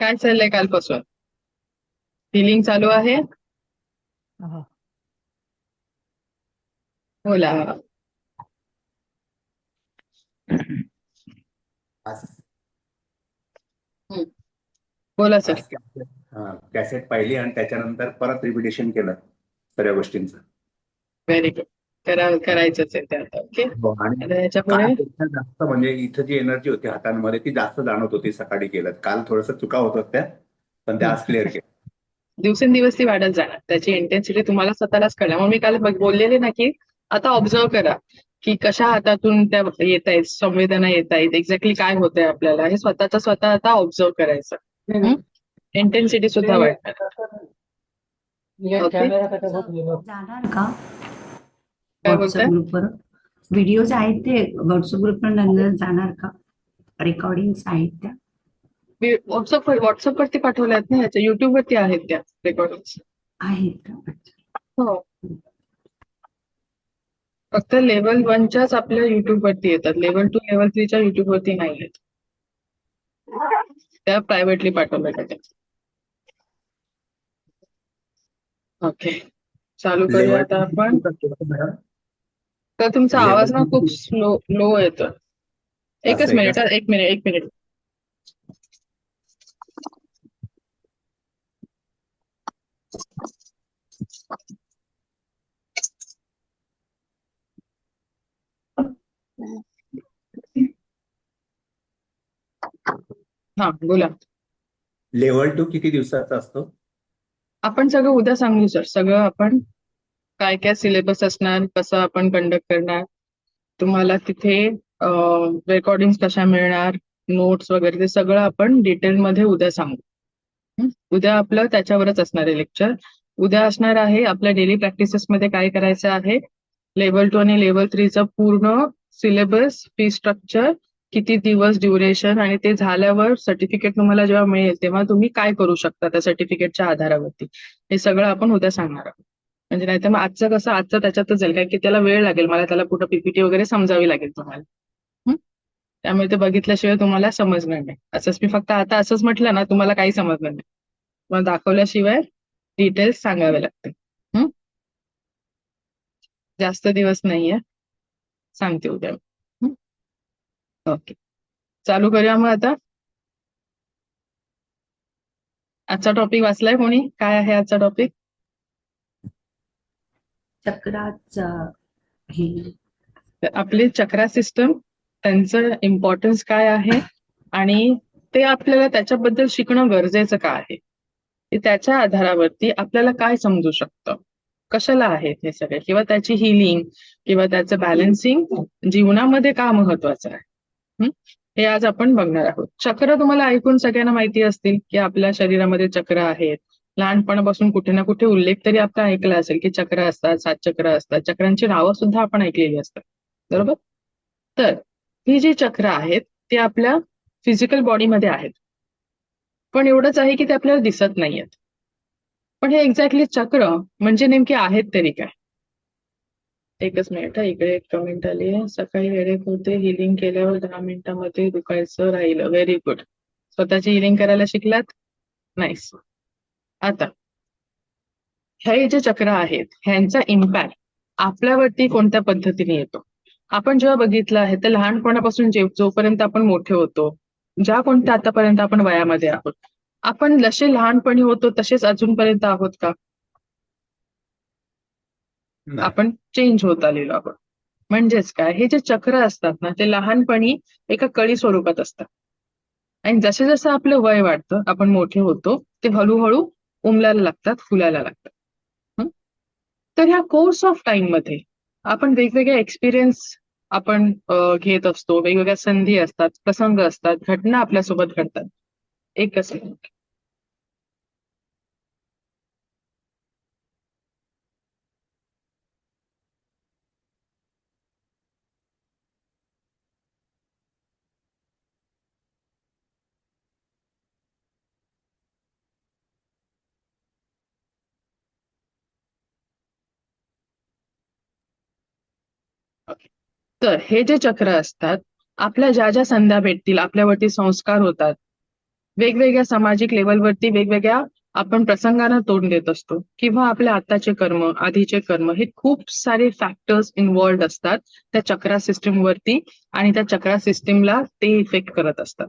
काय चाललंय कालपासून? हिलिंग चालू आहे? हा. बोला. आज हं, बोला सर. आज कॅसेट पाहिली आणि त्याच्यानंतर परत रिपिटेशन केलं सगळ्या गोष्टींचं. Very good. करायचंच आहे ते आता. ओके. हो, आणि आता ह्याच्या पुढे कालपेक्षा जास्त म्हणजे इथं जी एनर्जी होती हातांमध्ये ती जास्त जाणवत होती सकाळी केलं. काल थोडस चुका होत होत्या पण त्या हं, आज क्लिअर केल्या. दिवसेंदिवस ती वाढत जाणार. त्याची इंटेन्सिटी तुम्हाला स्वतःलाच कळणार. मग मी काल बोललेले ना की आता ऑब्झर्व करा की कशा हातातून त्या येत आहेत, संवेदना येत आहेत, एक्झॅक्टली काय होतंय आपल्याला हे स्वतःचा स्वतः आता ऑब्झर्व करायचं. इंटेन्सिटी सुद्धा वाढणार. ओके. जाणार का काय व्हॉट्सअप बोलताय? ग्रुपवर? व्हिडिओज आहेत ते व्हॉट्सअप ग्रुपवर नंतर जाणार का? रेकॉर्डिंग्स आहेत त्या? मी व्हॉट्सअपवरती पाठवल्या आहेत ना, ह्याच्या युट्यूबवरती आहेत त्या रेकॉर्डिंग. आहेत का? अच्छा. हो. फक्त लेव्हल 1च्याच आपल्या युट्यूबवरती येतात. लेव्हल 2, लेव्हल 3च्या युट्यूबवरती नाही येत. त्या प्रायव्हेटली पाठवल्या जातात. ओके. चालू करूया लेवल आता आपण. मॅडम, तर तुमचा लेवल आवाज ना खूप स्लो लो येतो. असं एकच आहे का? मिनिट, एक मिनिट, एक मिनिट. हा बोला. लेवल 2 किती दिवसाचा असतो? आपण सगळं उद्या सांगू सर. सगळं आपण काय काय सिलेबस असणार, कसं आपण कंडक्ट करणार, तुम्हाला तिथे रेकॉर्डिंग कशा मिळणार, नोट्स वगैरे ते सगळं आपण डिटेलमध्ये उद्या सांगू. उद्या आपलं त्याच्यावरच असणार आहे लेक्चर. उद्या असणार आहे आपल्या डेली प्रॅक्टिसेसमध्ये काय करायचं आहे, लेव्हल 2 आणि लेव्हल 3चं पूर्ण सिलेबस, फी स्ट्रक्चर, किती दिवस ड्युरेशन आणि ते झाल्यावर सर्टिफिकेट तुम्हाला जेव्हा मिळेल तेव्हा तुम्ही काय करू शकता त्या सर्टिफिकेटच्या आधारावरती. हे सगळं आपण उद्या सांगणार आहोत. म्हणजे नाहीतर मग आजचं त्याच्यातच जाईल, कारण की त्याला वेळ लागेल, मला त्याला कुठं पीपीटी वगैरे समजावी लागेल तुम्हाला. हं? त्यामुळे ते बघितल्याशिवाय तुम्हाला समजणार नाही. असंच मी फक्त आता असंच म्हटलं ना तुम्हाला काही समजणार नाही. मग दाखवल्याशिवाय डिटेल्स सांगावे लागतील. हं? जास्त दिवस नाहीये, सांगते उद्या. हं? ओके. चालू करूया मग आता. आजचा टॉपिक वाचलाय कोणी? काय आहे आजचा टॉपिक? चक्राचा हे आपली चक्रा सिस्टम, त्यांचं इम्पॉर्टन्स काय आहे आणि ते आपल्याला त्याच्याबद्दल शिकणं गरजेचं का आहे, ते त्याच्या आधारावरती आपल्याला काय समजू शकतं, कशाला आहेत हे सगळे, किंवा त्याची हिलिंग किंवा त्याचं बॅलन्सिंग जीवनामध्ये का महत्वाचं आहे. हं? हे आज आपण बघणार आहोत. चक्र तुम्हाला ऐकून सगळ्यांना माहिती असतील की आपल्या शरीरामध्ये चक्र आहेत. लहानपणापासून कुठे ना कुठे उल्लेख तरी आपण ऐकला असेल की चक्र असतात, 7 चक्र असतात. चक्रांची नावं सुद्धा आपण ऐकलेली असतात. बरोबर? तर ही जी चक्र आहेत ती आपल्या फिजिकल बॉडीमध्ये आहेत. पण एवढंच आहे की ते आपल्याला दिसत नाहीयेत. पण हे एक्झॅक्टली चक्र म्हणजे नेमके आहेत तरी काय? एकच मिनिट हा, इकडे एक कमेंट आली आहे. सकाळी हेडेक होते, हिलिंग केल्यावर 10 मिनिटांमध्ये दुखायचं राहिलं. Very good. स्वतःची हिलिंग करायला शिकलात? नाईस. आता हे जे चक्र आहेत ह्यांचा इम्पॅक्ट आपल्यावरती कोणत्या पद्धतीने येतो? आपण जेव्हा बघितलं आहे तर लहानपणापासून जोपर्यंत आपण मोठे होतो, ज्या कोणत्या आतापर्यंत आपण वयामध्ये आहोत, आपण जसे लहानपणी होतो तसेच अजूनपर्यंत आहोत का? नाही. आपण चेंज होत आलेलो आहोत. म्हणजेच काय, हे जे चक्र असतात ना ते लहानपणी एका कळी स्वरूपात असतात आणि जसे जसं आपलं वय वाढतं, आपण मोठे होतो, ते हळूहळू उमलायला लागतात, फुलायला लागतात. हं? तर ह्या कोर्स ऑफ टाइम मध्ये आपण वेगवेगळे एक्सपिरियन्स आपण घेत असतो, वेगवेगळ्या संधी असतात, प्रसंग असतात, घटना आपल्यासोबत घडतात. एकच मिनिट. ओके. तर हे जे चक्र असतात, आपल्या ज्या ज्या संध्या भेटतील, आपल्यावरती संस्कार होतात, वेगवेगळ्या सामाजिक लेवलवरती वेगवेगळ्या आपण प्रसंगांना तोंड देत असतो, किंवा आपल्या आताचे कर्म, आधीचे कर्म, हे खूप सारे फॅक्टर्स इन्व्हॉल्ड असतात त्या चक्रा सिस्टीमवरती, आणि त्या चक्रा सिस्टीमला ते इफेक्ट करत असतात.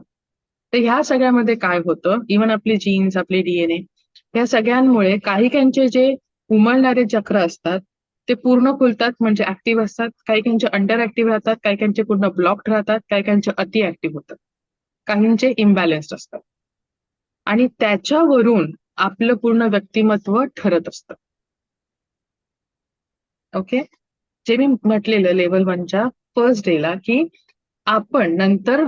तर ह्या सगळ्यामध्ये काय होतं, इव्हन आपले जीन्स, आपले डीएनए, या सगळ्यांमुळे काही काहींचे जे उमलणारे चक्र असतात ते पूर्ण खुलतात, म्हणजे ऍक्टिव्ह असतात, काही काहींचे अंडर ऍक्टिव्ह राहतात, काही काहींचे पूर्ण ब्लॉक्ड राहतात, काही काहींचे अति ऍक्टिव्ह होतात, काहींचे इम्बॅलन्स्ड असतात, आणि त्याच्यावरून आपलं पूर्ण व्यक्तिमत्व ठरत असतं. ओके, जे मी म्हटलेलं लेवल 1च्या फर्स्ट डेला, की आपण नंतर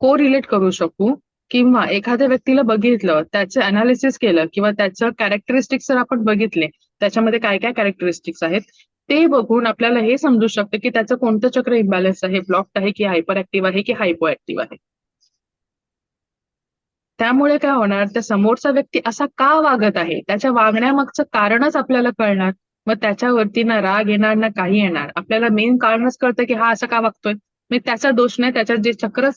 को रिलेट करू शकू, किंवा एखाद्या व्यक्तीला बघितलं, त्याचं अनालिसिस केलं, किंवा त्याचं कॅरेक्टरिस्टिक्स जर आपण बघितले, त्याच्यामध्ये काय काय कॅरेक्टरिस्टिक्स आहेत ते बघून आपल्याला हे समजू शकतं की त्याचं कोणतं चक्र इम्बॅलन्स आहे, ब्लॉक्ड आहे, की हायपर ऍक्टिव्ह आहे, की हायपो ऍक्टिव्ह आहे. त्यामुळे काय होणार, त्या समोरचा व्यक्ती असा का वागत आहे, त्याच्या वागण्यामागचं कारणच आपल्याला कळणार. मग त्याच्यावरती ना राग येणार, ना काही येणार. आपल्याला मेन कारणच कळतं की हा असं का वागतोय. मग त्याचा दोष नाही, त्याच्यात जे चक्र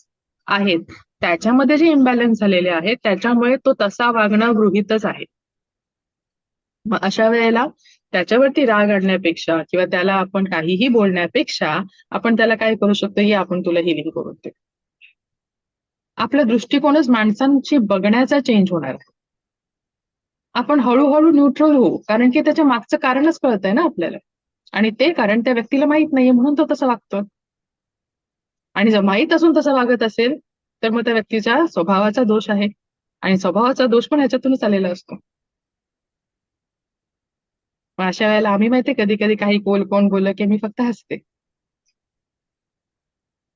आहेत त्याच्यामध्ये जे इम्बॅलन्स झालेले आहेत त्याच्यामुळे तो तसा वागणं गृहीतच आहे. मग अशा वेळेला त्याच्यावरती राग आणण्यापेक्षा किंवा त्याला आपण काहीही बोलण्यापेक्षा आपण त्याला काय करू शकतो, हे आपण तुला हिलिंग करून देऊ. आपला दृष्टिकोनच माणसांची बघण्याचा चेंज होणार आहे. आपण हळूहळू न्यूट्रल होऊ, कारण की त्याच्या मागचं कारणच कळतंय ना आपल्याला, आणि ते कारण त्या व्यक्तीला माहित नाहीये म्हणून तो तसं वागतो. आणि जर माहीत असून तसं वागत असेल तर मग त्या व्यक्तीच्या स्वभावाचा दोष आहे, आणि स्वभावाचा दोष पण ह्याच्यातूनच आलेला असतो. मग अशा वेळेला आम्ही माहितीये कधी कधी काही कोण बोललं की मी फक्त हसते,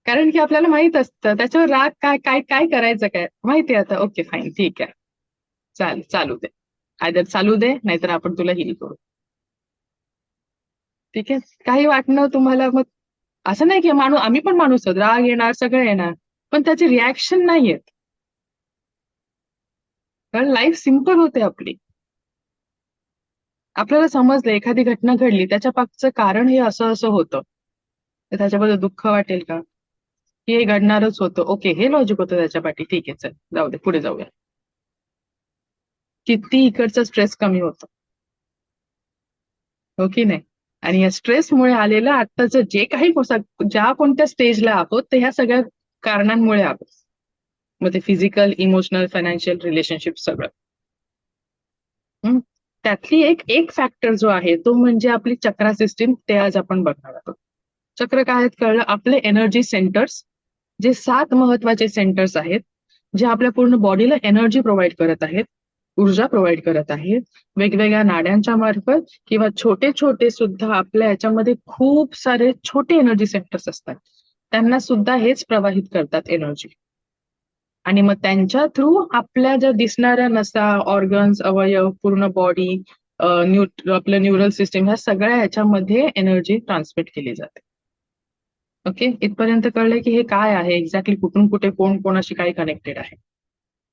कारण की आपल्याला माहित असतं त्याच्यावर राग काय काय काय करायचं, काय माहितीये आता. ओके फाईन, ठीक आहे, चालू दे, आयदर चालू दे, नाहीतर आपण तुला हिल करू. ठीक आहे, काही वाटणं तुम्हाला. मग असं नाही की आम्ही पण माणूस आहोत, राग येणार, सगळं येणार, पण त्याची रिॲक्शन नाही येत, कारण लाईफ सिम्पल होते आपली. आपल्याला समजलं एखादी घटना घडली, त्याच्या मागचं कारण हे असं असं होतं, तर त्याच्याबद्दल दुःख वाटेल का, की हे घडणारच होतं, ओके हे लॉजिक होतं त्याच्या पाठी, ठीक आहे, चल जाऊ दे, पुढे जाऊया. किती इकडचा स्ट्रेस कमी होतो, हो की नाही. आणि या स्ट्रेसमुळे आलेलं आत्ताचं जे काही ज्या कोणत्या स्टेजला आहोत ते ह्या सगळ्या कारणांमुळे आहोत. मग ते फिजिकल, इमोशनल, फायनान्शियल, रिलेशनशिप सगळं. त्यातली एक फॅक्टर जो आहे तो म्हणजे आपली चक्रा सिस्टीम, ते आज आपण बघणार आहोत. चक्र काय आहेत कळलं, आपले एनर्जी सेंटर्स, जे 7 महत्वाचे सेंटर्स आहेत, जे आपल्या पूर्ण बॉडीला एनर्जी प्रोव्हाइड करत आहेत, ऊर्जा प्रोव्हाइड करत आहेत, वेगवेगळ्या नाड्यांच्या मार्फत, किंवा छोटे छोटे सुद्धा आपल्या याच्यामध्ये खूप सारे छोटे एनर्जी सेंटर्स असतात, त्यांना सुद्धा हेच प्रवाहित करतात एनर्जी. आणि मग त्यांच्या थ्रू आपल्या ज्या दिसणाऱ्या नसा, ऑर्गन्स, अवयव, पूर्ण बॉडी, आपलं न्यूरल सिस्टीम, ह्या सगळ्या ह्याच्यामध्ये एनर्जी ट्रान्समिट केली जाते. ओके, इथपर्यंत कळलंय की हे काय आहे एक्झॅक्टली, कुठून कुठे कोण कोणाशी काय कनेक्टेड आहे.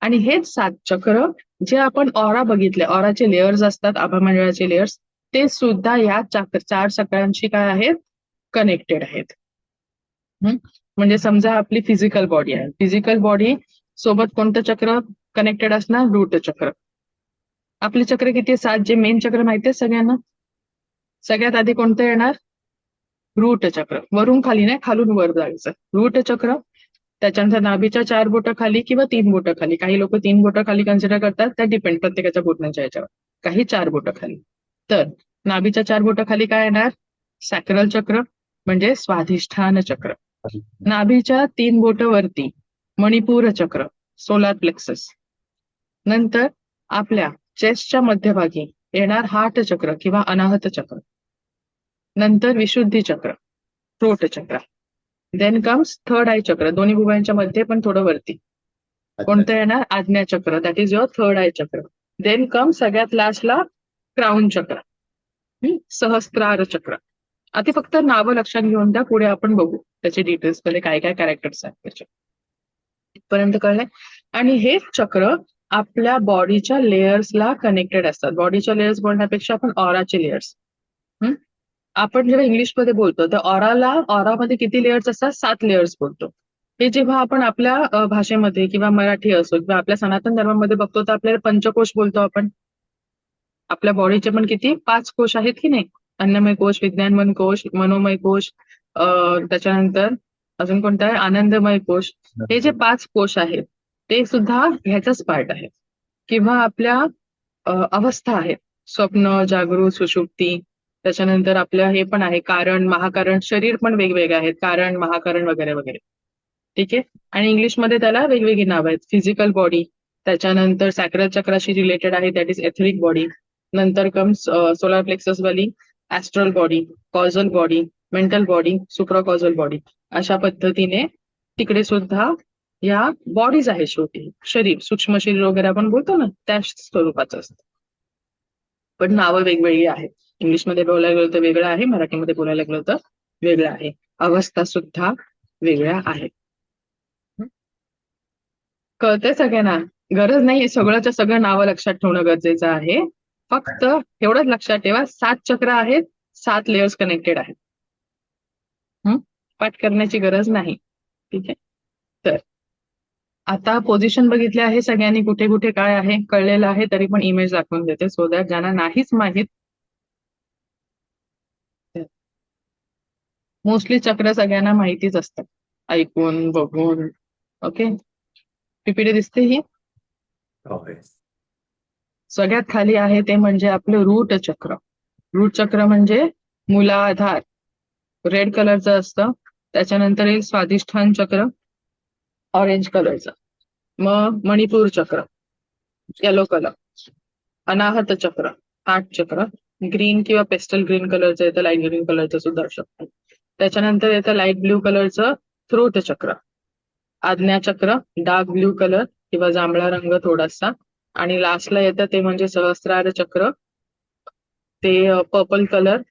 आणि हेच 7 चक्र जे आपण ऑरा बघितले, ऑराचे लेयर्स असतात, आभामंडळाचे लेयर्स, ते सुद्धा या 4 चक्रांशी काय आहेत, कनेक्टेड आहेत. म्हणजे समजा आपली फिजिकल बॉडी आहे, फिजिकल बॉडी सोबत कोणतं चक्र कनेक्टेड असणार, रूट चक्र. आपले चक्र किती 7, जे मेन चक्र माहितीये सगळ्यांना. सगळ्यात आधी कोणतं येणार, रूट चक्र. वरून खाली नाही, खालून वर जायचं, रूट चक्र. त्याच्यानंतर नाभीच्या 4 बोटं खाली किंवा 3 बोटं खाली, काही लोक 3 बोटं खाली कन्सिडर करतात, त्या डिपेंड प्रत्येकाच्या बोटांच्या याच्यावर, काही 4 बोटं खाली. तर नाभीच्या 4 बोटं खाली काय येणार, सॅक्रल चक्र, म्हणजे स्वाधिष्ठान चक्र. नाभीच्या 3 बोटं वरती मणिपूर चक्र, सोलार प्लेक्सस. नंतर आपल्या चेस्टच्या मध्यभागी येणार हार्ट चक्र किंवा अनाहत चक्र. नंतर विशुद्धी चक्र, थ्रोट चक्र. देन कम्स थर्ड आय चक्र, दोन्ही भुवयांच्या मध्ये पण थोडं वरती. कोणतं येणार, आज्ञा चक्र, that is your third I चक्र. देन कम सगळ्यात लास्टला क्राऊन चक्र, सहस्त्रार चक्र. आता फक्त नावं लक्षात घेऊन द्या, पुढे आपण बघू त्याचे डिटेल्स मध्ये काय काय कॅरेक्टर्स आहेत त्याचे. इथपर्यंत कळलंय. आणि हे चक्र आपल्या बॉडीच्या लेयर्सला कनेक्टेड असतात. बॉडीच्या लेयर्स बोलण्यापेक्षा आपण ऑराचे लेयर्स, आपण जेव्हा इंग्लिशमध्ये बोलतो तर ऑरामध्ये किती लेयर्स असतात, 7 लेयर्स बोलतो. हे जेव्हा आपण आपल्या भाषेमध्ये किंवा मराठी असो किंवा आपल्या सनातन धर्मामध्ये बघतो तर आपल्याला पंचकोश बोलतो आपण. आपल्या बॉडीचे पण किती 5 कोश आहेत की नाही? अन्नमय कोश, विज्ञानमय कोश, मनोमय कोश, त्याच्यानंतर अजून कोणता आहे? आनंदमय कोश. हे जे 5 कोश आहेत ते सुद्धा ह्याचाच पार्ट आहे. किंवा आपल्या अवस्था आहेत, स्वप्न, जागृत, सुषुप्ती. त्याच्यानंतर आपलं हे पण आहे कारण, महाकारण. शरीर पण वेगवेगळे आहेत, कारण, महाकारण वगैरे वगैरे. ठीक आहे. आणि इंग्लिशमध्ये त्याला वेगवेगळी नावं आहेत. फिजिकल बॉडी, त्याच्यानंतर सॅक्रल चक्राशी रिलेटेड आहे, दॅट इज एथरिक बॉडी. नंतर कम्स सोलार प्लेक्सस वाली astral body, causal body, mental body, supracausal body. अशा पद्धतीने तिकडे सुद्धा या बॉडीज आहे शेवटी. शरीर, सूक्ष्म शरीर वगैरे आपण बोलतो ना, त्या स्वरूपाचं असतं. पण नावं वेगवेगळी आहेत. इंग्लिशमध्ये बोलायला गेलं तर वेगळं आहे, मराठीमध्ये बोलायला गेलं तर वेगळं आहे. अवस्था सुद्धा वेगळ्या आहेत. कळतंय सगळ्यांना? गरज नाही सगळंच्या सगळं नावं लक्षात ठेवणं गरजेचं आहे. फक्त एवढंच लक्षात ठेवा, 7 चक्र आहेत, 7 लेयर्स कनेक्टेड आहेत. पाठ करण्याची गरज नाही. ठीक आहे. तर आता पोझिशन बघितले आहे सगळ्यांनी, कुठे कुठे काय आहे कळलेलं आहे. तरी पण इमेज दाखवून देते सो दॅट ज्यांना नाहीच माहीत. मोस्टली चक्र सगळ्यांना माहितीच असतात, ऐकून बघून. ओके. पीपीटी दिसते ही. ओके. सगळ्यात खाली आहे ते म्हणजे आपलं रूट चक्र. रूट चक्र म्हणजे मूलाधार, रेड कलरचं असतं. त्याच्यानंतर येईल स्वाधिष्ठान चक्र, ऑरेंज कलरचं. मग मणिपूर चक्र, येलो कलर. अनाहत चक्र, 8 चक्र. ग्रीन किंवा पेस्टल ग्रीन कलरचं येतं, लाईट ग्रीन कलरचं सुद्धा असू शकतं. त्याच्यानंतर येतं लाईट ब्ल्यू कलरचं थ्रोट चक्र. आज्ञा चक्र, डार्क ब्ल्यू कलर किंवा जांभळा रंग थोडासा. आणि लास्टला येतं ते म्हणजे सहस्रार चक्र. ते पर्पल कलर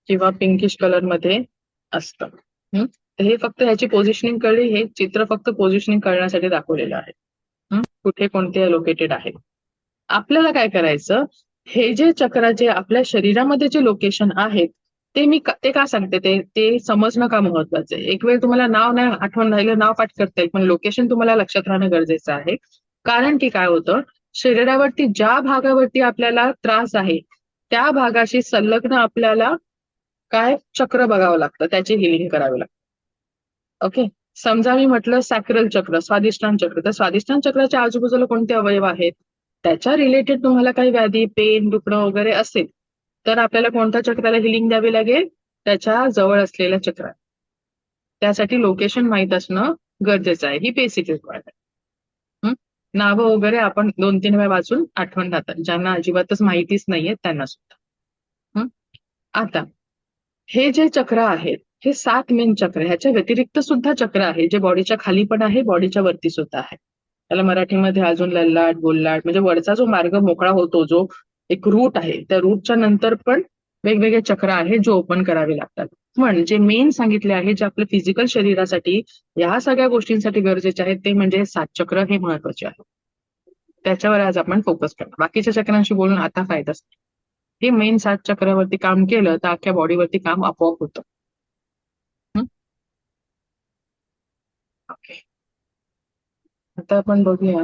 किंवा पिंकिश कलर मध्ये असतं. हे फक्त ह्याची पोझिशनिंग कळली, हे चित्र फक्त पोझिशनिंग करण्यासाठी दाखवलेलं आहे. कुठे कोणते लोकेटेड आहे. आपल्याला काय करायचं, हे जे चक्राचे आपल्या शरीरामध्ये जे लोकेशन आहेत ते का सांगते, ते समजणं का महत्वाचं आहे. एक वेळ तुम्हाला नाव नाही आठवण राहिलं, नाव पाठ करता येईल, पण लोकेशन तुम्हाला लक्षात राहणं गरजेचं आहे. कारण की काय होतं, शरीरावरती ज्या भागावरती आपल्याला त्रास आहे त्या भागाशी संलग्न आपल्याला काय चक्र बघावं लागतं, त्याची हिलिंग करावी लागते. ओके. समजा मी म्हटलं सॅक्रल चक्र, स्वाधिष्ठान चक्र, तर स्वाधिष्ठान चक्राच्या आजूबाजूला कोणते अवयव आहेत, त्याच्या रिलेटेड तुम्हाला काही व्याधी, पेन, दुखणं वगैरे असेल तर आपल्याला कोणत्या चक्राला हिलिंग द्यावी लागेल, त्याच्या जवळ असलेल्या चक्रात. त्यासाठी लोकेशन माहीत असणं गरजेचं आहे. ही बेसिक रिक्वायरमेंट. नावं वगैरे आपण 2-3 वेळा वाचून आठवण राहतात, ज्यांना अजिबातच माहितीच नाहीये त्यांना सुद्धा. आता हे जे चक्र आहेत हे 7 मेन चक्र, ह्याच्या व्यतिरिक्त सुद्धा चक्र आहे जे बॉडीच्या खाली पण आहे, बॉडीच्या वरती सुद्धा आहे. त्याला मराठीमध्ये अजून ललाट, बोललाट, म्हणजे वरचा जो मार्ग मोकळा होतो, जो एक रूट आहे, त्या रूटच्या नंतर पण वेगवेगळे चक्र आहेत जे ओपन करावे लागतात. पण जे मेन सांगितले आहे, जे आपल्या फिजिकल शरीरासाठी या सगळ्या गोष्टींसाठी गरजेचे आहेत, ते म्हणजे 7 चक्र हे महत्वाचे आहे. त्याच्यावर आज आपण फोकस करतो. बाकीच्या चक्रांशी बोलून आता फायदाच नाही. हे मेन 7 चक्रावरती काम केलं तर अख्ख्या बॉडीवरती काम आपोआप होतं. ओके. आता आपण बघूया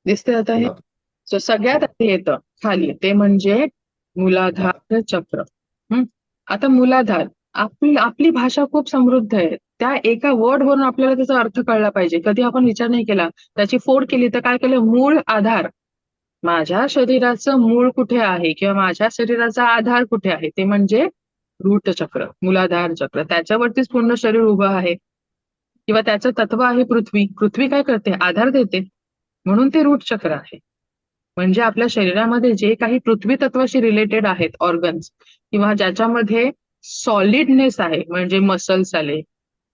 दिसते आता हे. सो सगळ्यात आधी येतं खाली ते म्हणजे मूलाधार चक्र. आता मूलाधार, आपली भाषा खूप समृद्ध आहे, त्या एका वर्ड वरून आपल्याला त्याचा अर्थ कळला पाहिजे. कधी आपण विचार नाही केला, त्याची फोड केली तर काय केलं, मूळ आधार. माझ्या शरीराचं मूळ कुठे आहे किंवा माझ्या शरीराचा आधार कुठे आहे, ते म्हणजे रूट चक्र, मूलाधार चक्र. त्याच्यावरतीच पूर्ण शरीर उभं आहे. किंवा त्याचं तत्व आहे पृथ्वी. पृथ्वी काय करते, आधार देते, म्हणून ते रूट चक्र आहे. म्हणजे आपल्या शरीरामध्ये जे काही पृथ्वी तत्वाशी रिलेटेड आहेत ऑर्गन्स, किंवा ज्याच्यामध्ये सॉलिडनेस आहे, म्हणजे मसल्स आले,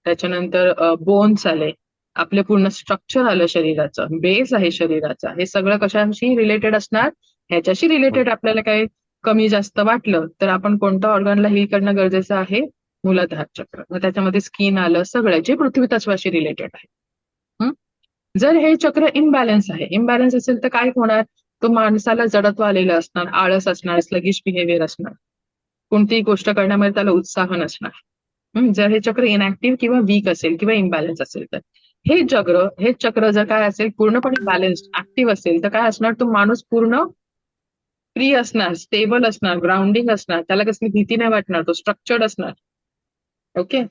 त्याच्यानंतर बोन्स आले, आपले पूर्ण स्ट्रक्चर आलं शरीराचं, बेस आहे शरीराचा, हे सगळं कशाशी रिलेटेड असणार, ह्याच्याशी रिलेटेड. आपल्याला काही कमी जास्त वाटलं तर आपण कोणत्या ऑर्गनला हील करणं गरजेचं आहे, मूलाधार चक्र. मग त्याच्यामध्ये स्किन आलं, सगळं जे पृथ्वी तत्वाशी रिलेटेड आहे. जर हे चक्र इम्बॅलन्स आहे, इम्बॅलन्स असेल तर काय होणार? तो माणसाला जडत्व आलेलं असणार, आळस असणार, स्लगिश बिहेवियर असणार, कोणतीही गोष्ट करण्यामध्ये त्याला उत्साह नसणार. जर हे चक्र इनॅक्टिव्ह किंवा वीक असेल किंवा इम्बॅलन्स असेल तर हे चक्र जर काय असेल पूर्णपणे बॅलन्स्ड ऍक्टिव्ह असेल तर काय असणार? तो माणूस पूर्ण फ्री असणार, स्टेबल असणार, ग्राउंडिंग असणार, त्याला कसली भीती नाही वाटणार, तो स्ट्रक्चर्ड असणार. ओके.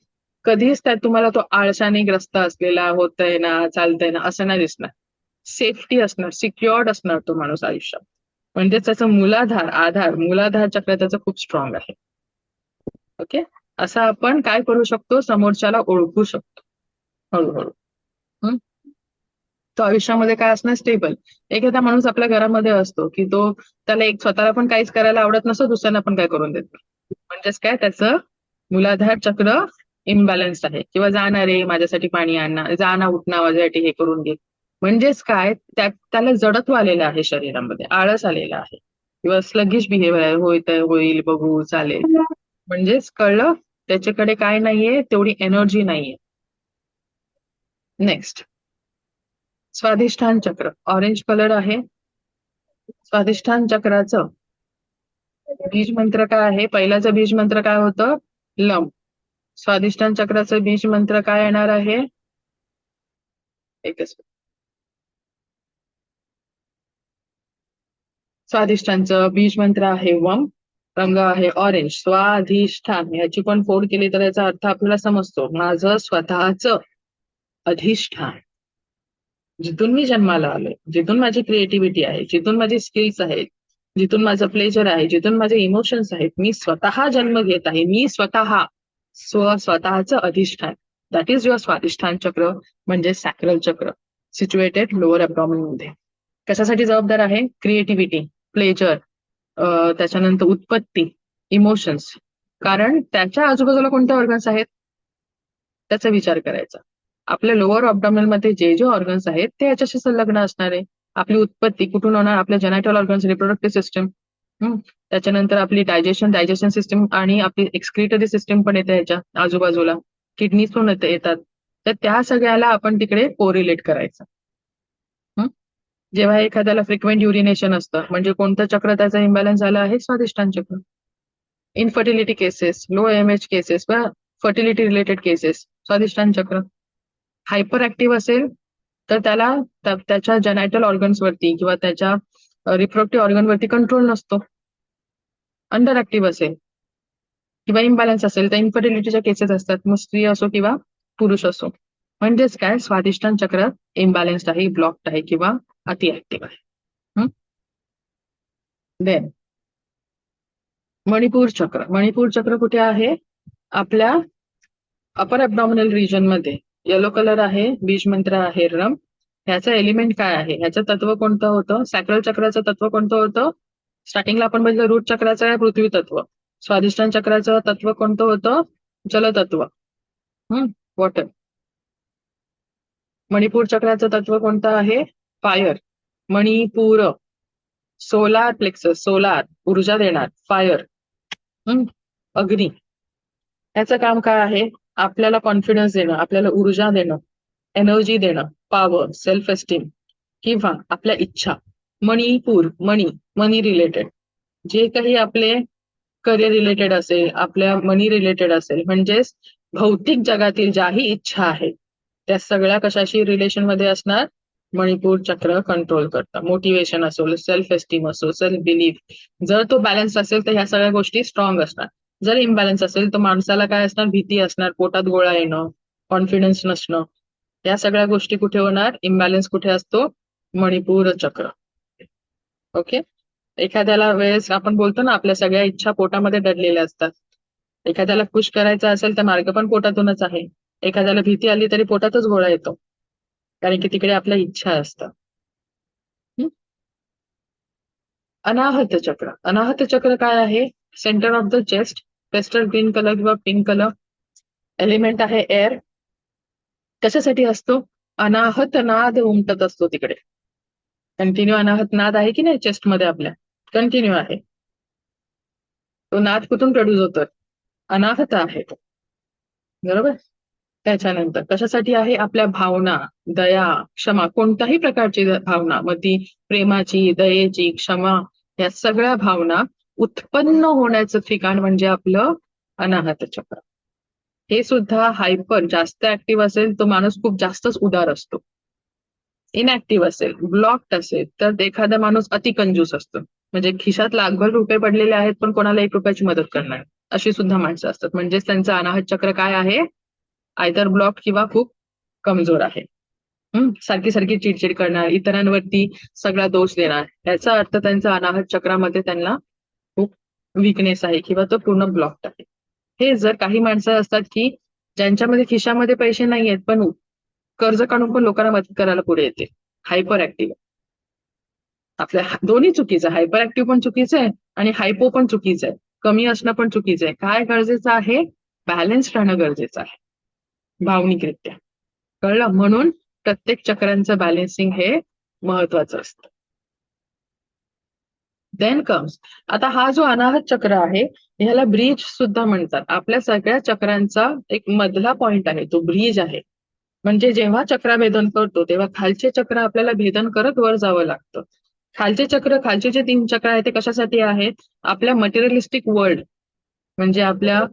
कधीच त्यात तुम्हाला तो आळसाने ग्रस्त असलेला, होतंय ना, चालतंय ना, असं नाही दिसणार. सेफ्टी असणार, सिक्युअर्ड असणार तो माणूस आयुष्यात. म्हणजे त्याचा मूलाधार चक्र त्याचं खूप स्ट्रॉंग आहे. ओके. असं आपण काय करू शकतो? समोरच्याला ओळखू शकतो हळूहळू. हं? तो आयुष्यामध्ये काय असणार? स्टेबल. एखादा माणूस आपल्या घरामध्ये असतो की तो त्याला एक स्वतःला पण काहीच करायला आवडत नसतं, दुसऱ्यांना पण काय करून देतो. म्हणजेच काय? त्याचं मूलाधार चक्र इम्बॅलन्स आहे. किंवा जाणार रे माझ्यासाठी पाणी आणणार, जा ना, उठ ना, माझ्यासाठी हे करून घे. म्हणजेच काय? त्याला जडत्व आलेलं आहे शरीरामध्ये, आळस आलेला आहे किंवा स्लगिश बिहेवियर आहे, होईल, बघू, चालेल. म्हणजेच कळलं, त्याच्याकडे काय नाहीये, तेवढी एनर्जी नाहीये. नेक्स्ट, स्वाधिष्ठान चक्र, ऑरेंज कलर आहे. स्वाधिष्ठान चक्राचं बीज मंत्र काय आहे? पहिल्याचं बीज मंत्र काय होतं? लम. स्वाधिष्ठान चक्राचं बीज मंत्र काय येणार आहे? एकच. स्वाधिष्ठानचं बीज मंत्र आहे वम, रंग आहे ऑरेंज. स्वाधिष्ठान ह्याची पण फोड केली तर याचा अर्थ आपल्याला समजतो. माझं स्वतःचं अधिष्ठान, जिथून मी जन्माला आलोय, जिथून माझी क्रिएटिव्हिटी आहे, जिथून माझी स्किल्स आहेत, जिथून माझं प्लेजर आहे, जिथून माझे इमोशन्स आहेत, मी स्वतः जन्म घेत आहे, मी स्वतःचं अधिष्ठान, दॅट इज युअर स्वाधिष्ठान चक्र, म्हणजे सॅक्रल चक्र, सिच्युएटेड लोअर अबडॉमिन मध्ये. कशासाठी जबाबदार आहे? क्रिएटिव्हिटी, प्लेजर, त्याच्यानंतर उत्पत्ती, इमोशन्स. कारण त्याच्या आजूबाजूला कोणत्या ऑर्गन्स आहेत त्याचा विचार करायचा. आपल्या लोअर ऑब्डॉमिनल मध्ये जे ऑर्गन्स आहेत ते याच्याशी संलग्न असणार आहे. आपली उत्पत्ती कुठून होणार? आपल्या जेनायटल ऑर्गन्स, रिप्रोडक्टिव्ह सिस्टम. त्याच्यानंतर आपली डायजेशन सिस्टम आणि आपली एक्सक्रिटरी सिस्टम पण येते याच्या आजूबाजूला, किडनीज पण येतात. तर त्या सगळ्याला आपण तिकडे कोरिलेट करायचं. जेव्हा एखाद्याला फ्रिक्वेंट युरिनेशन असतं, म्हणजे कोणतं चक्र त्याचा इम्बॅलन्स झाला आहे? स्वाधिष्ठान चक्र. Infertility cases, low MH cases वा फर्टिलिटी रिलेटेड केसेस, स्वाधिष्ठान चक्र. हायपर ऍक्टिव्ह असेल तर त्याला त्याच्या जेनायटल ऑर्गन्स वरती किंवा त्याच्या रिप्रोडक्टिव्ह ऑर्गन वरती कंट्रोल नसतो. अंडर ऍक्टिव्ह असेल किंवा इम्बॅलन्स असेल तर इन्फर्टिलिटीच्या केसेस असतात, मग स्त्री असो किंवा पुरुष असो. म्हणजेच काय? स्वाधिष्ठान चक्र इम्बॅलन्स्ड आहे, ब्लॉक्ड आहे किंवा अति ऍक्टिव्ह आहे. देन मणिपूर चक्र कुठे आहे? आपल्या अपर अबडॉमिनल रिजन मध्ये. येलो कलर आहे, बीज मंत्र आहे रम. ह्याचं एलिमेंट काय आहे? ह्याचं तत्व कोणतं होतं? सॅक्रल चक्राचं तत्व कोणतं होतं? स्टार्टिंगला आपण बघितलं, रूट चक्राचं आहे पृथ्वी तत्व. स्वाधिष्ठान चक्राचं तत्व कोणतं होतं? जलतत्व, वॉटर. मणिपूर चक्राचं तत्व कोणतं आहे? Fire. Manipur, solar plexus, solar, ऊर्जा देणार, फायर, अग्नी. याचं काम काय आहे? आपल्याला कॉन्फिडन्स देणं, आपल्याला ऊर्जा देणं, एनर्जी देणं, पॉवर, सेल्फ एस्टीम किंवा आपल्या इच्छा. मणिपूर, मनी रिलेटेड, जे काही आपले करिअर रिलेटेड असेल, आपल्या मनी रिलेटेड असेल, म्हणजेच भौतिक जगातील ज्याही इच्छा आहेत त्या सगळ्या कशाशी रिलेशन मध्ये असणार? मणिपूर चक्र कंट्रोल करतं. मोटिवेशन असो, सेल्फ एस्टीम असो, सेल्फ बिलीफ. जर तो बॅलन्स असेल तर ह्या सगळ्या गोष्टी स्ट्रॉंग असणार. जर इम्बॅलन्स असेल तर माणसाला काय असणार? भीती असणार, पोटात गोळा येणं, कॉन्फिडन्स नसणं. या सगळ्या गोष्टी कुठे होणार? इम्बॅलन्स कुठे असतो? मणिपूर चक्र. ओके. एखाद्याला वेळेस आपण बोलतो ना, आपल्या सगळ्या इच्छा पोटामध्ये दडलेल्या असतात. एखाद्याला खुश करायचं असेल तर मार्ग पण पोटातूनच आहे. एखाद्याला भीती आली तरी पोटातच गोळा येतो, कारण की तिकडे आपल्या इच्छा असतात. अनाहत चक्र काय आहे? Centre of the chest, pastel green colour किंवा पिंक कलर. एलिमेंट आहे एअर. कशासाठी असतो? अनाहत नाद उमटत असतो तिकडे. कंटिन्यू अनाहत नाद आहे की नाही चेस्ट मध्ये आपल्या? कंटिन्यू आहे. तो नाद कुठून प्रोड्यूस होतोय? अनाहत आहे तो, बरोबर. त्याच्यानंतर कशासाठी आहे? आपल्या भावना, दया, क्षमा, कोणत्याही प्रकारची भावना, मग ती प्रेमाची, दयेची, क्षमा, या सगळ्या भावना उत्पन्न होण्याचं ठिकाण म्हणजे आपलं अनाहत चक्र. हे सुद्धा हायपर जास्त ऍक्टिव्ह असेल तो माणूस खूप जास्तच उदार असतो. इनऍक्टिव्ह असेल, ब्लॉक्ड असेल तर एखादा माणूस अति कंजूस असतो. म्हणजे खिशात लाखभर रुपये पडलेले आहेत पण कोणाला 1 रुपयाची मदत करणार, अशी सुद्धा माणसं असतात. म्हणजेच त्यांचं अनाहत चक्र काय आहे? आयदर ब्लॉक किंवा खूप कमजोर आहे. सारखी सारखी चिडचिड करणार, इतरांवरती सगळा दोष देणार, याचा अर्थ त्यांचा अनाहत चक्रामध्ये त्यांना खूप विकनेस आहे किंवा तो पूर्ण ब्लॉक्ड आहे. हे जर काही माणसं असतात की ज्यांच्यामध्ये खिशामध्ये पैसे नाही आहेत पण कर्ज काढून पण लोकांना मदत करायला पुढे येते, हायपर ऍक्टिव्ह. आपल्या दोन्ही चुकीचं, हायपर ऍक्टिव्ह पण चुकीचं आहे आणि हायपो पण चुकीचं आहे. कमी असणं पण चुकीचं आहे. काय गरजेचं आहे? बॅलन्स राहणं गरजेचं आहे भावनिकरित्या. कळलं? म्हणून प्रत्येक चक्रांचं बॅलन्सिंग हे महत्वाचं असतं. देन कम्स, आता हा जो अनाहत चक्र आहे ह्याला ब्रिज सुद्धा म्हणतात. आपल्या सगळ्या चक्रांचा एक मधला पॉइंट आहे, तो ब्रिज आहे. म्हणजे जेव्हा चक्राभेदन करतो तेव्हा खालचे चक्र आपल्याला भेदन करत वर जावं लागतं. खालचे चक्र, खालचे जे 3 चक्र आहेत ते कशासाठी आहेत? आपल्या मटेरियलिस्टिक वर्ल्ड, म्हणजे आपल्या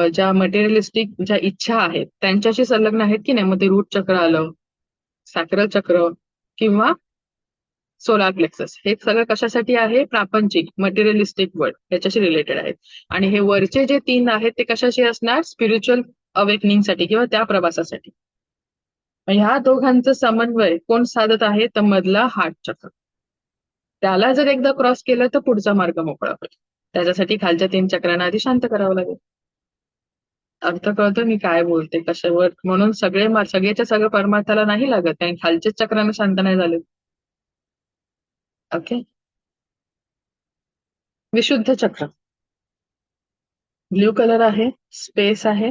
ज्या मटेरियलिस्टिक ज्या इच्छा आहेत त्यांच्याशी संलग्न आहेत की नाही. मग ते रूट चक्र आलं, सॅक्रल चक्र किंवा सोलार प्लेक्सस, हे सगळं कशासाठी आहे? प्रापंचिक, मटेरियलिस्टिक वर्ल्ड याच्याशी रिलेटेड आहेत. आणि हे वरचे जे 3 आहेत ते कशाशी असणार? स्पिरिच्युअल अवेकनिंगसाठी किंवा त्या प्रवासासाठी. ह्या दोघांचं समन्वय कोण साधत आहे? तर मधला हार्ट चक्र. त्याला जर एकदा क्रॉस केलं तर पुढचा मार्ग मोकळा होईल. त्याच्यासाठी खालच्या 3 चक्रांना आधी शांत करावं लागेल. अर्थ कळतो मी काय बोलते कशावर? म्हणून सगळ्याच्या सगळं परमार्थाला नाही लागत कारण खालचेच चक्रांना शांत नाही झाले. ओके. विशुद्ध चक्र, ब्ल्यू कलर आहे, स्पेस आहे,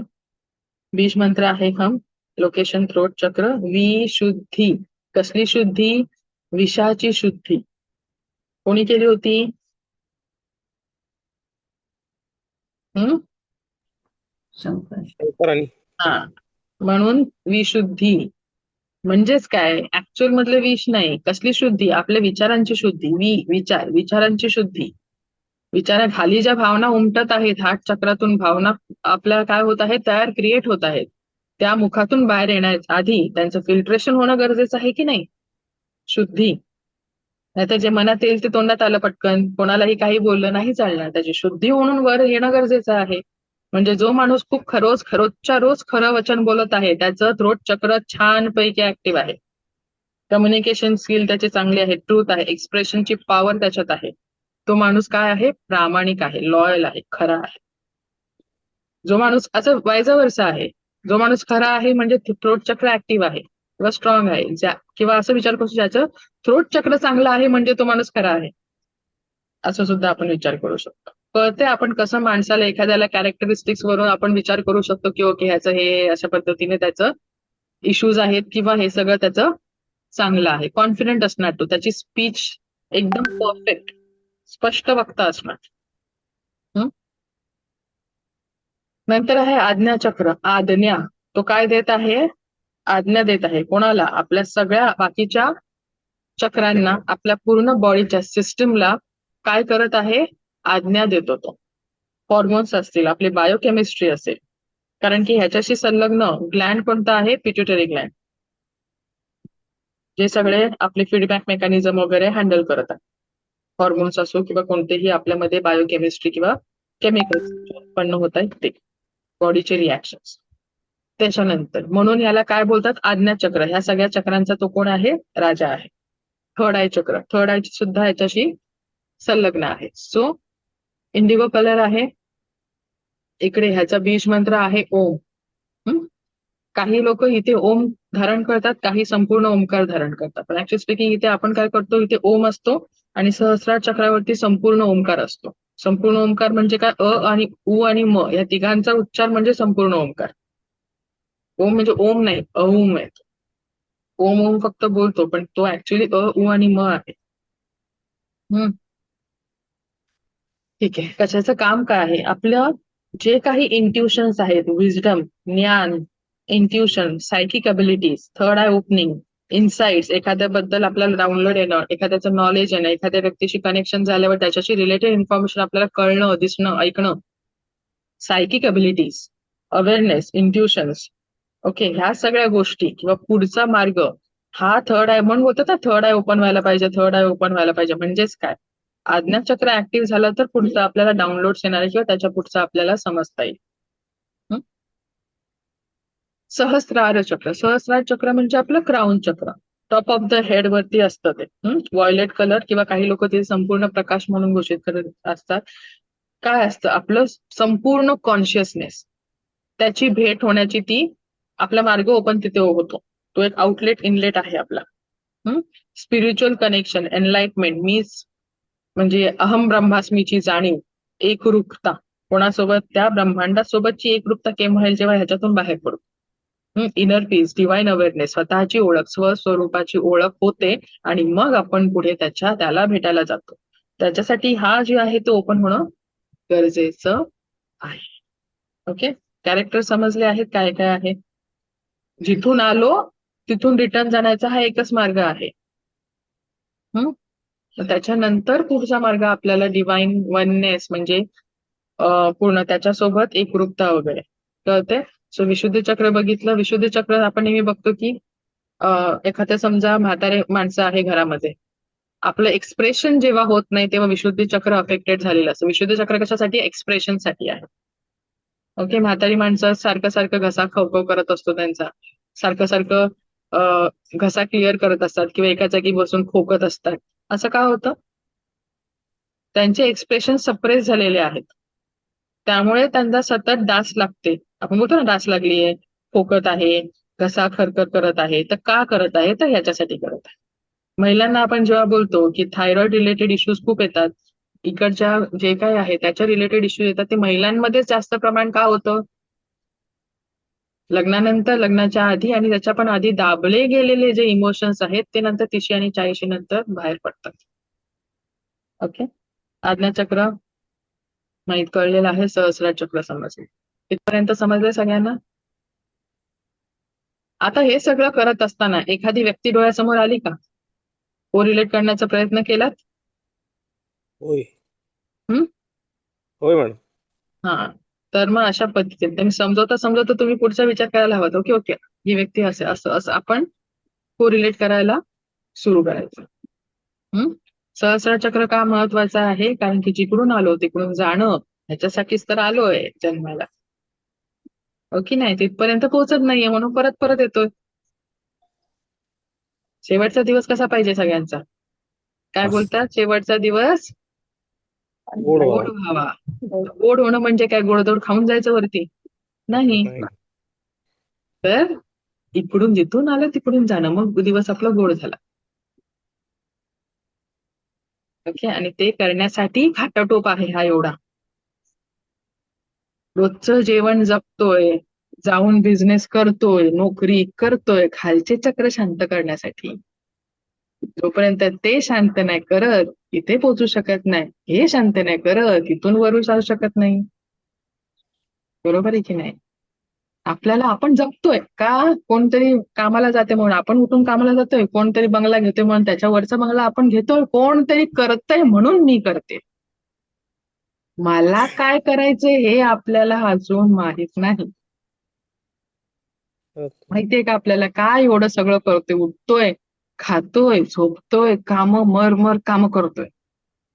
बीज मंत्र आहे हम, लोकेशन थ्रोट चक्र. विशुद्धी, कसली शुद्धी? विषाची शुद्धी. कोणी केली होती? शंकर. हा, म्हणून विशुद्धी म्हणजेच काय? ऍक्च्युअल मधलं विष नाही. कसली शुद्धी? आपल्या विचारांची शुद्धी. विचारांची शुद्धी. विचाराखाली ज्या भावना उमटत आहेत, हार्ट चक्रातून भावना आपल्या काय होत आहेत? तयार क्रिएट होत आहेत. त्या मुखातून बाहेर येण्याच्या आधी त्यांचं फिल्ट्रेशन होणं गरजेचं आहे की नाही? शुद्धी. नाहीतर जे मनात येईल ते तोंडात आलं पटकन, कोणालाही काही बोललं नाही चालणार. त्याची शुद्धी म्हणून वर येणं गरजेचं आहे. म्हणजे जो माणूस खूप रोजच्या रोज खरं वचन बोलत आहे त्याचं थ्रोट चक्र छानपैकी ऍक्टिव्ह आहे. कम्युनिकेशन स्किल त्याचे चांगले आहे, ट्रूथ आहे, एक्सप्रेशनची पॉवर त्याच्यात आहे. तो माणूस काय आहे? प्रामाणिक आहे, लॉयल आहे, खरा आहे. जो माणूस असं वर्षा आहे, जो माणूस खरा आहे म्हणजे थ्रोट चक्र ऍक्टिव्ह आहे किंवा स्ट्रॉंग आहे, किंवा असं विचार करू ज्याचं थ्रोट चक्र चांगलं आहे म्हणजे तो माणूस खरा आहे, असं सुद्धा आपण विचार करू शकतो. कळते आपण कसं माणसाला एखाद्याला कॅरेक्टरिस्टिक्स वरून आपण विचार करू शकतो की ओके ह्याचं हे अशा पद्धतीने त्याचं इश्यूज आहेत किंवा हे सगळं त्याचं चांगलं आहे. कॉन्फिडंट असणार तो, त्याची स्पीच एकदम परफेक्ट, स्पष्ट वक्ता असणार. नंतर आहे आज्ञाचक्र. आज्ञा, तो काय देत आहे? आज्ञा देत आहे. कोणाला? आपल्या सगळ्या बाकीच्या चक्रांना, आपल्या पूर्ण बॉडीच्या सिस्टीमला काय करत आहे? आज्ञा देतो तो. हॉर्मोन्स असतील, आपली बायोकेमिस्ट्री असेल, कारण की ह्याच्याशी संलग्न ग्लॅन्ड कोणता आहे? पिट्युटरी ग्लॅन्ड, जे सगळे आपले फीडबॅक मेकॅनिझम वगैरे हँडल करत आहे. हॉर्मोन्स असो किंवा कोणतेही आपल्यामध्ये बायोकेमिस्ट्री किंवा केमिकल्स उत्पन्न होत आहेत ते, बॉडीचे रिॲक्शन्स. त्याच्यानंतर म्हणून याला काय बोलतात? आज्ञाचक्र. ह्या सगळ्या चक्रांचा तो कोण आहे? राजा आहे. थर्ड आय चक्र, थर्ड आय सुद्धा याच्याशी संलग्न आहे. सो इंडिगो कलर आहे. इकडे ह्याचा बीज मंत्र आहे ओम. काही लोक इथे ओम धारण करतात, काही संपूर्ण ओमकार धारण करतात. पण ऍक्च्युअली स्पीकिंग इथे आपण काय करतो? इथे ओम असतो आणि सहस्रार चक्रावरती संपूर्ण ओमकार असतो. संपूर्ण ओमकार म्हणजे काय? अ आणि उ आणि म या तिघांचा उच्चार म्हणजे संपूर्ण ओमकार. ओम म्हणजे ओम नाही, अउम आहे. ओम ओम फक्त बोलतो पण तो ऍक्च्युअली अ उ आणि म आहे. ठीक आहे. कशाचं काम काय आहे? आपलं जे काही इंट्युशन्स आहेत, विजडम, ज्ञान, intuition, psychic abilities, third eye opening, insights, एखाद्याबद्दल आपल्याला डाउनलोड येणं, एखाद्याचं नॉलेज येणं, एखाद्या व्यक्तीशी कनेक्शन झाल्यावर त्याच्याशी रिलेटेड इन्फॉर्मेशन आपल्याला कळणं, दिसणं, ऐकणं, psychic abilities, awareness, intuitions. Okay, ह्या सगळ्या गोष्टी किंवा पुढचा मार्ग हा थर्ड आय म्हणून होतं ना, थर्ड आय ओपन व्हायला पाहिजे, थर्ड आय ओपन व्हायला पाहिजे. म्हणजेच काय, आज्ञाचक्र ऍक्टिव्ह झालं तर पुढचं आपल्याला डाउनलोड्स येणार आहे किंवा त्याच्या पुढचं आपल्याला समजता येईल. हं? सहस्रार चक्र, सहस्रार चक्र म्हणजे आपलं क्राऊन चक्र, टॉप ऑफ द हेड वरती असतं ते. व्हायोलेट कलर किंवा काही लोक ते संपूर्ण प्रकाश म्हणून घोषित करत असतात. काय असतं, आपलं संपूर्ण कॉन्शियसनेस, त्याची भेट होण्याची ती आपला मार्ग ओपन तिथे होतो. तो एक आउटलेट इनलेट आहे आपला. स्पिरिच्युअल कनेक्शन, एनलाइटमेंट, मीच म्हणजे अहम ब्रह्मास्मीची जाणीव, एकरूपता, कोणासोबत, त्या ब्रह्मांडासोबतची एकरूपता केव्हा येईल, जेव्हा ह्याच्यातून बाहेर पडतो. इनर पीस, डिवाइन अवेअरनेस, स्वतःची ओळख, स्वस्वरूपाची ओळख होते आणि मग आपण पुढे त्याला भेटायला जातो. त्याच्यासाठी हा जे आहे ते ओपन होणं गरजेचं आहे. ओके, कॅरेक्टर समजले आहेत काय काय आहे. जिथून आलो तिथून रिटर्न जाण्याचा हा एकच मार्ग आहे. त्याच्यानंतर पुढचा मार्ग आपल्याला डिवाइन वननेस म्हणजे पूर्ण त्याच्यासोबत एकरूपता वगैरे कळते. सो विशुद्धी चक्र बघितलं. विशुद्धी चक्र आपण नेहमी बघतो की एखाद्या समजा म्हातारे माणसं आहे घरामध्ये, आपलं एक्सप्रेशन जेव्हा होत नाही तेव्हा विशुद्धी चक्र अफेक्टेड झालेलं असतं. विशुद्धी चक्र कशासाठी, एक्सप्रेशन साठी आहे. ओके, म्हातारी माणसं सारखं सारखं घसा खवखव करत असतो त्यांचा, सारखं सारखं घसा क्लिअर करत असतात किंवा एका जागी बसून खोकत असतात. असं का होतं, त्यांचे एक्सप्रेशन सप्रेस झालेले आहेत. त्यामुळे त्यांना सतत डास लागते. आपण बोलतो ना डास लागलीये, खोकत आहे, घसा खरखर करत आहे. तर का करत आहे, तर ह्याच्यासाठी करत आहे. महिलांना आपण जेव्हा बोलतो की थायरॉइड रिलेटेड इश्यूज खूप येतात, इकडच्या जे काय आहे त्याच्या रिलेटेड इश्यूज येतात, ते महिलांमध्येच जास्त प्रमाण का होतं, लग्नानंतर, लग्नाच्या आधी आणि त्याच्या पण आधी दाबले गेलेले जे इमोशन्स आहेत ते नंतर 30 आणि 40 नंतर बाहेर पडतात. ओके, आज्ञाचक्र माहित कळलेलं आहे, सहस्रार चक्र समजले. इथपर्यंत समजलंय सगळ्यांना. आता हे सगळं करत असताना एखादी व्यक्ती डोळ्यासमोर आली का, कोरिलेट करण्याचा प्रयत्न केलात? होय. हम्म? होय मॅडम. हा, तर मग अशा पद्धतीने तुम्ही समजवता तुम्ही पुढचा विचार करायला हवा. ओके ओके, ही व्यक्ती असे असं असं आपण कोरिलेट करायला सुरू करायचं. सहस्र चक्र का महत्वाचं आहे, कारण की जिकडून आलो तिकडून जाणं, ह्याच्यासाठीच तर आलोय जन्माला. ओके, नाही तिथपर्यंत पोहोचत नाहीये म्हणून परत परत येतोय. शेवटचा दिवस कसा पाहिजे सगळ्यांचा, काय बोलतात, शेवटचा दिवस गोड गोड व्हावा. व्हावा. गोड होणं म्हणजे काय, गोडधोड खाऊन जायचं वरती नाही, नाही. तर इकडून जिथून आलं तिकडून जाणं, मग दिवस आपला गोड झाला. ओके, आणि ते करण्यासाठी खाटाटोप आहे हा एवढा. रोजचं जेवण जगतोय, जाऊन बिझनेस करतोय, नोकरी करतोय, खालचे चक्र शांत करण्यासाठी. जोपर्यंत ते शांत नाही करत इथे पोहोचू शकत नाही, हे शांत नाही करत इथून वरून जाऊ शकत नाही. बरोबर आहे की नाही. आपल्याला आपण जगतोय का, कोणतरी कामाला जाते म्हणून आपण उठून कामाला जातोय, कोणतरी बंगला घेतोय म्हणून त्याच्यावरचा बंगला आपण घेतोय, कोणतरी करतंय म्हणून मी करते. मला काय करायचंय हे आपल्याला अजून माहित नाही. माहितीये का आपल्याला, काय एवढं सगळं करतोय, उठतोय, खातोय, झोपतोय, काम मर काम करतोय,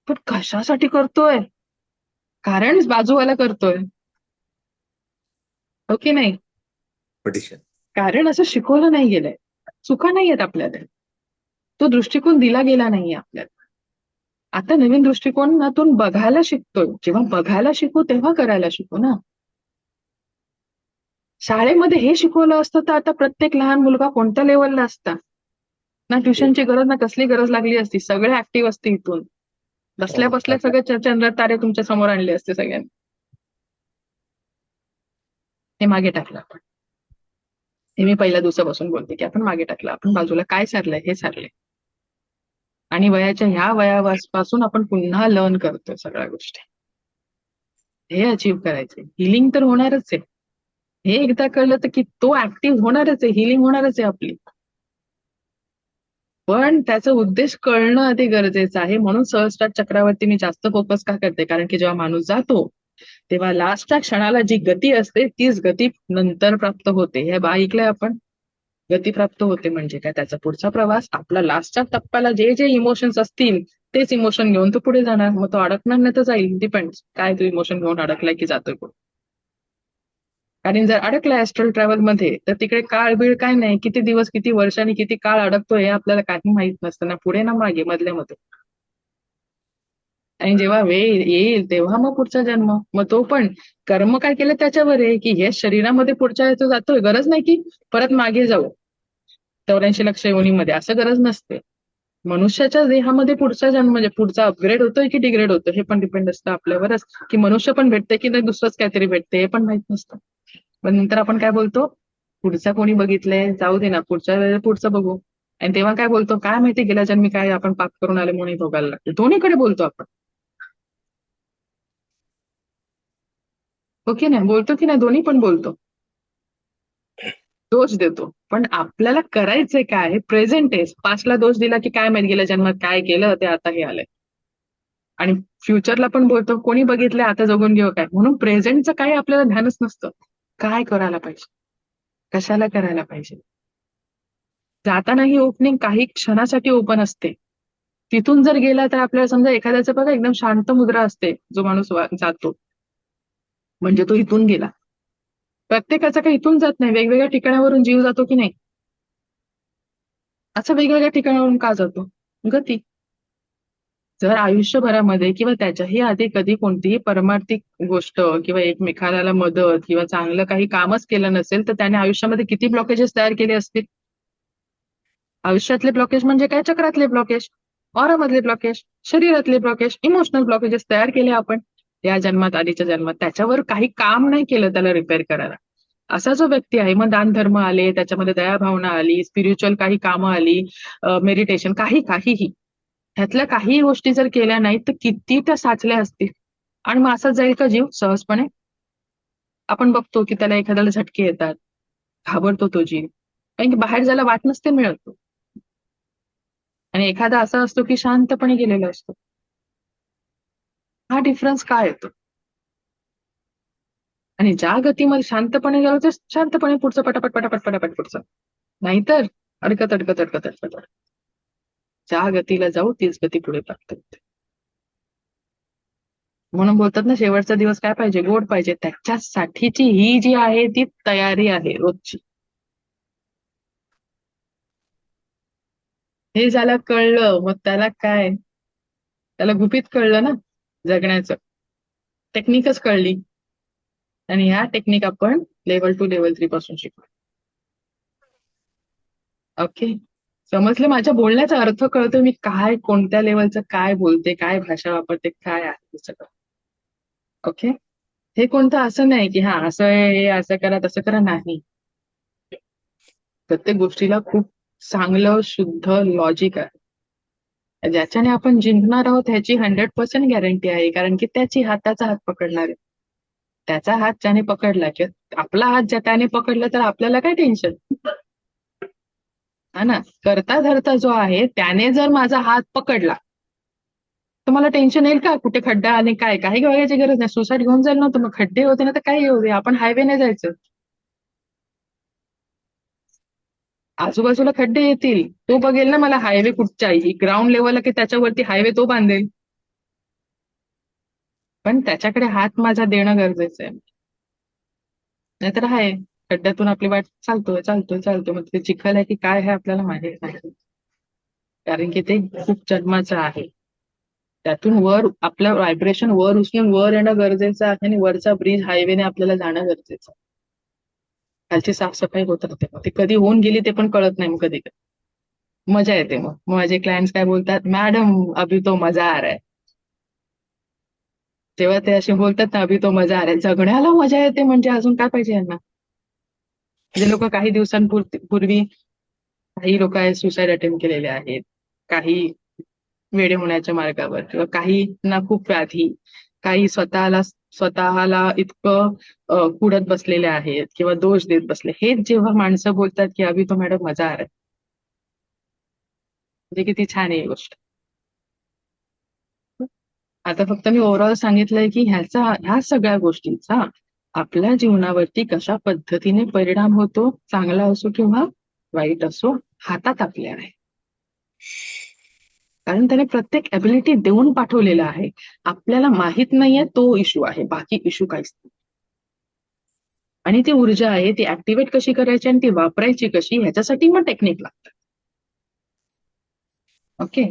पण कशासाठी करतोय, कारण बाजूवाला करतोय. हो की नाही. पटिशन. कारण असं शिकवलं नाही गेलंय, चुका नाही आहेत आपल्याला, तो दृष्टिकोन दिला गेला नाहीये आपल्याला. आता नवीन दृष्टिकोनातून बघायला शिकतोय, जेव्हा बघायला शिकू तेव्हा करायला शिकू ना. शाळेमध्ये हे शिकवलं असतं तर आता प्रत्येक लहान मुलगा कोणत्या लेवलला असता, ना ट्युशनची गरज ना कसली गरज लागली असती, सगळे ऍक्टिव्ह असते इथून बसल्या बसल्या सगळे चंद्र तारे तुमच्या समोर आणले असते सगळ्यांनी. हे मागे टाकलं आपण, हे मी पहिल्या दिवसापासून बोलते की आपण मागे टाकलं, आपण बाजूला काय सारलंय हे सारलंय, आणि वयाच्या ह्या वयापासून आपण पुन्हा लर्न करतोय सगळ्या गोष्टी. हे अचीव्ह करायचे, हिलिंग तर होणारच आहे. हे एकदा कळलं तर की तो ऍक्टिव्ह होणारच आहे, हिलिंग होणारच आहे आपली. पण त्याचा उद्देश कळणं आधी गरजेचं आहे. म्हणून सहस्त्रार चक्रावरती मी जास्त फोकस का करते, कारण की जेव्हा माणूस जातो तेव्हा लास्टच्या क्षणाला जी गती असते तीच गती नंतर प्राप्त होते. हे ऐकलंय आपण? गती प्राप्त होते म्हणजे काय? त्याचा पुढचा प्रवास आपला लास्टच्या टप्प्याला जे जे इमोशन्स असतील तेच इमोशन घेऊन तो पुढे जाणार. मग तो अडकणार नाही तर जाईल, डिपेंड्स काय तो इमोशन घेऊन अडकलाय की जातोय पुढे. कारण जर अडकलाय ऍस्ट्रल ट्रॅव्हल मध्ये तर तिकडे काळ बीळ काय नाही, किती दिवस किती वर्ष आणि किती काळ अडकतोय हे आपल्याला काही माहित नसतं, ना पुढे ना मागे, मधल्या मध्ये. आणि जेव्हा वेळ येईल तेव्हा मग पुढचा जन्म, मग तो पण कर्म काय केलं त्याच्यावर आहे की हे शरीरामध्ये पुढच्या याचं जातोय. गरज नाही की परत मागे जाऊ 84 लक्ष योनीमध्ये, असं गरज नसते. मनुष्याच्या देहामध्ये पुढचा जन्म म्हणजे पुढचा अपग्रेड होतोय की डिग्रेड होतोय हे पण डिपेंड असतं आपल्यावरच, की मनुष्य पण भेटते की नाही दुसरंच काहीतरी भेटते हे पण माहित नसतं. पण नंतर आपण काय बोलतो, पुढचा कोणी बघितलंय, जाऊ दे ना पुढच्या वेळेला पुढचं बघू. आणि तेव्हा काय बोलतो, काय माहिती गेल्या जन्मी काय आपण पाप करून आले म्हणून भोगायला लागतो. दोन्हीकडे बोलतो आपण, हो की नाही? बोलतो की नाही? दोन्ही पण बोलतो, दोष देतो. पण आपल्याला करायचंय काय? प्रेझेंट आहे. पास्टला दोष दिला की काय माहित गेल्या जन्मात काय केलं ते आता हे आलंय. आणि फ्युचरला पण बोलतो, कोणी बघितलंय आता जगून घेऊ काय. म्हणून प्रेझेंटचं काही आपल्याला ध्यानच नसतं. काय करायला पाहिजे, कशाला करायला पाहिजे. जाताना ही ओपनिंग काही क्षणासाठी ओपन असते. तिथून जर गेला तर आपल्याला समजा एखाद्याचं बघा एकदम शांत मुद्रा असते, जो माणूस जातो म्हणजे तो इथून गेला. प्रत्येकाचा काही इथून जात नाही, वेगवेगळ्या ठिकाणावरून जीव जातो की नाही. असं वेगवेगळ्या ठिकाणावरून का जातो? गती. जर आयुष्यभरामध्ये किंवा त्याच्याही आधी कधी कोणतीही परमार्थिक गोष्ट किंवा एकमेकाला मदत किंवा चांगलं काही कामच केलं नसेल तर त्याने आयुष्यामध्ये किती ब्लॉकेजेस तयार केले असतील. आयुष्यातले ब्लॉकेज म्हणजे काय? चक्रातले ब्लॉकेज, ऑरामधले ब्लॉकेज, शरीरातले ब्लॉकेज, इमोशनल ब्लॉकेजेस तयार केले आपण या जन्मात, आधीच्या जन्मात. त्याच्यावर काही काम नाही केलं त्याला रिपेअर करायला. असा जो व्यक्ती आहे, मग दान धर्म आले, त्याच्यामध्ये दयाभावना आली, स्पिरिच्युअल काही कामं आली, मेडिटेशन, काहीही ह्यातल्या काही गोष्टी जर केल्या नाहीत तर किती त्या साचल्या असतील. आणि मग असाच जाईल का जीव सहजपणे? आपण बघतो की त्याला एखाद्याला झटके येतात, घाबरतो तो जीव, कारण की बाहेर जायला वाट नसते मिळत तो. आणि एखादा असा असतो की शांतपणे गेलेला असतो. हा डिफरन्स काय येतो? आणि ज्या गतीमध्ये शांतपणे गेलो तर शांतपणे पुढचं पटापट पटापट पटापट पुढचं, नाहीतर अडकत अडकत अडकत अडकत अडकत. ज्या गतीला जाऊ तीच गती पुढे प्राप्त होते. म्हणून बोलतात ना, शेवटचा दिवस काय पाहिजे? गोड पाहिजे. त्याच्यासाठीची ही जी आहे ती तयारी आहे रोजची. हे ज्याला कळलं मग त्याला काय, त्याला गुपित कळलं ना जगण्याचं, टेक्निकच कळली. आणि ह्या टेक्निक आपण लेवल 2 लेवल 3 पासून शिकू. ओके, समजलं? माझ्या बोलण्याचा अर्थ कळतोय मी काय, कोणत्या लेवलचं काय बोलते, काय भाषा वापरते, काय आहे हे सगळं. ओके, हे कोणतं असं नाही की हा असं आहे, हे असं करा तसं करा, नाही. प्रत्येक गोष्टीला खूप चांगलं शुद्ध लॉजिक आहे, ज्याच्याने आपण जिंकणार आहोत ह्याची 100% गॅरंटी आहे. कारण की त्याची हाताचा हात पकडणार आहे. त्याचा हात ज्याने पकडला किंवा आपला हात ज्या त्याने पकडला तर आपल्याला काय टेन्शन, हा ना. करता धरता जो आहे त्याने जर माझा हात पकडला तर मला टेन्शन येईल का? कुठे खड्डा आणि काय, काही बघायची गरज नाही. सुसाईड घेऊन जाईल ना, तर मग खड्डे होते ना तर काही येऊ दे, आपण हायवेने जायचं. आजूबाजूला खड्डे येतील, तो बघेल ना मला हायवे कुठच्या आहे, ग्राउंड लेवलला की त्याच्यावरती हायवे तो बांधेल. पण त्याच्याकडे हात माझा देणं गरजेचं आहे. नाहीतर आहे खड्ड्यातून आपली वाट चालतोय चालतोय चालतोय, मग ते चिखल आहे की काय आहे आपल्याला माहित नाही. कारण की ते खूप जन्माचं आहे. त्यातून वर आपलं व्हायब्रेशन वर उचलून वर येणं गरजेचं आहे आणि वरचा ब्रिज हायवेने आपल्याला जाणं गरजेचं आहे. खालची साफसफाई होत राहते, मग ती कधी होऊन गेली ते पण कळत नाही. मग कधी कधी मजा येते. मग माझे क्लायंट्स काय बोलतात, मॅडम अभि तो मजा आ रहा है. तेव्हा ते असे बोलतात ना, अभि तो मजा आ रहा है. जगण्याला मजा येते म्हणजे अजून काय पाहिजे यांना. जे लोक काही दिवसांपूर्वी काही लोक सुसाईड अटेम्प्ट केलेले आहेत, काही वेडे होण्याच्या मार्गावर, किंवा काही ना खूप व्याधी, काही स्वतःला इतकं कुढत बसलेले आहेत किंवा दोष देत बसले, हेच जेव्हा माणसं बोलतात की अभि तो मॅडम मजा आ रहा है, म्हणजे किती छान आहे ही गोष्ट. आता फक्त मी ओव्हरऑल सांगितलंय की ह्या सगळ्या गोष्टींचा आपल्या जीवनावरती कशा पद्धतीने परिणाम होतो, चांगला असो किंवा वाईट असो, हातात आपल्या आहे. कारण त्याने प्रत्येक ऍबिलिटी देऊन पाठवलेला आहे. आपल्याला माहित नाहीये तो इश्यू आहे, बाकी इश्यू काहीच नाही. आणि ती ऊर्जा आहे ती ऍक्टिव्हेट कशी करायची आणि ती वापरायची कशी, ह्याच्यासाठी मग टेक्निक लागतं. ओके,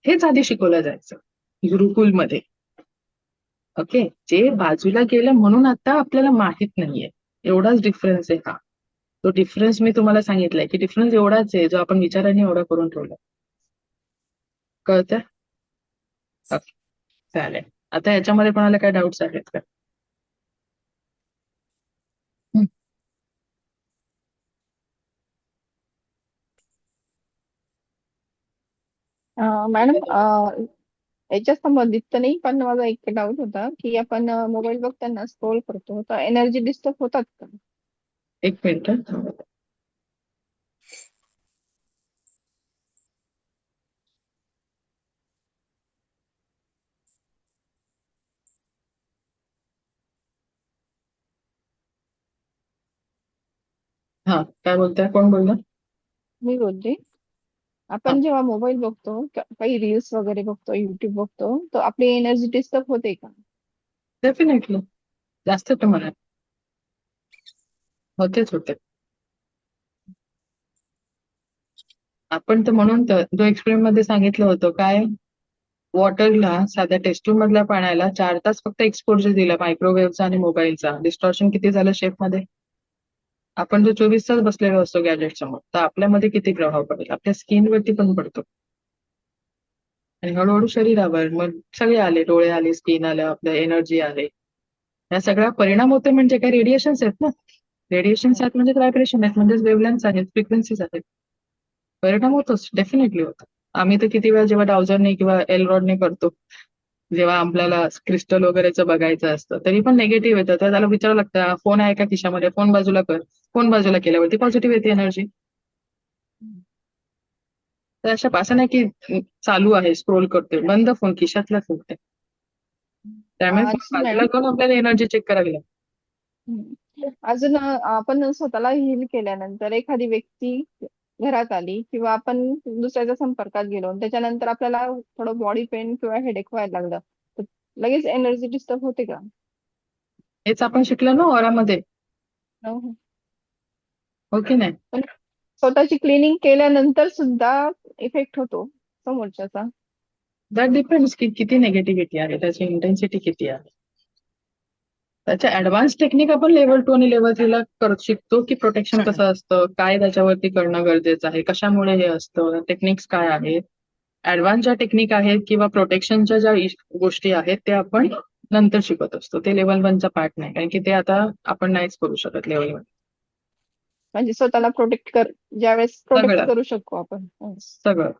हेच आधी शिकवलं जायचं गुरुकुलमध्ये. ओके, जे बाजूला गेलं म्हणून आता आपल्याला माहित नाहीये, एवढाच डिफरन्स आहे हा. तो डिफरन्स मी तुम्हाला सांगितलाय की डिफरन्स एवढाच आहे जो आपण विचाराने एवढा करून ठेवला. कळतंय? ओके, चालेल. आता याच्यामध्ये कोणाला काय डाऊट्स आहेत का? हं. मॅडम याच्या संबंधित तर नाही, पण माझा एक डाऊट होता की आपण मोबाईल बघताना स्क्रोल करतो तर एनर्जी डिस्टर्ब होतात का? एक मिनिट हं. हा, काय बोलताय? कोण बोललं? मी बोलते, हा, आपण जेव्हा मोबाईल बघतो, काही रील्स वगैरे बघतो, युट्यूब बघतो, तर आपली एनर्जी डिस्टर्ब होते का? डेफिनेटली जास्त प्रमाणात होते. आपण तर म्हणून तर जो एक्सपेरिमेंट मध्ये सांगितलं होतं काय, वॉटरला साध्या टेस्ट ट्यूब मधल्या पाण्याला 4 तास फक्त एक्सपोजर दिला मायक्रोवेव्हचा आणि मोबाईलचा, डिस्टॉर्शन किती झालं शेप मध्ये. आपण जो 24 तास बसलेलो असतो गॅजेट समोर, तर आपल्यामध्ये किती प्रभाव पडेल, आपल्या स्किनवरती पण पडतो आणि हळूहळू शरीरावर मग सगळे आले, डोळे आले, स्किन आलं, आपलं एनर्जी आले. या सगळा परिणाम होते म्हणजे काय, रेडिएशन्स आहेत ना. रेडिएशन्स आहेत म्हणजे व्हायब्रेशन आहेत, म्हणजे वेव्हलेंथ्स आहेत, फ्रिक्वेन्सीज आहेत. परिणाम होतोच, डेफिनेटली होतो. आम्ही तर किती वेळा जेव्हा डाउझरने किंवा एल रॉडने करतो, जेव्हा आपल्याला क्रिस्टल वगैरेचं बघायचं असतं, तरी पण निगेटिव्ह येतं, तर त्याला विचारावं लागतं फोन आहे का खिशामध्ये, फोन बाजूला कर. फोन बाजूला केल्यावरती पॉझिटिव्ह येते एनर्जी. तर अशा असं नाही की चालू आहे स्क्रोल करतोय, बंद फोन खिशातला फोन. त्यामुळे फोन अजून बाजूला मॅडम, करून आपल्याला एनर्जी चेक करावी लागते. अजून आपण स्वतःला हील केल्यानंतर एखादी व्यक्ती घरात आली किंवा आपण दुसऱ्याच्या संपर्कात गेलो आणि त्याच्यानंतर आपल्याला थोडं बॉडी पेन किंवा हेडेक व्हायला लागलं, तर लगेच एनर्जी डिस्टर्ब होते का? हेच आपण शिकलो ना ऑरामध्ये, हो. हो की नाही? पण स्वतःची क्लिनिंग केल्यानंतर सुद्धा इफेक्ट होतो समोरच्याचा. दॅट डिपेंड्स की किती निगेटिव्हिटी आहे, त्याची इंटेन्सिटी किती आहे. त्याच्या ऍडव्हान्स टेक्निक आपण लेव्हल 2 आणि लेव्हल 3 ला शिकतो की प्रोटेक्शन कसं असतं, काय त्याच्यावरती करणं गरजेचं आहे, कशामुळे हे असतं, टेक्निक्स काय आहेत. ऍडव्हान्स ज्या टेक्निक आहेत किंवा प्रोटेक्शनच्या ज्या गोष्टी आहेत ते आपण नंतर शिकत असतो. ते लेव्हल 1चा पार्ट नाही, कारण की ते आता आपण नाहीच करू शकत लेव्हल 1. म्हणजे स्वतःला ज्यावेळेस प्रोटेक्ट सगळं करू शकतो आपण. सगळं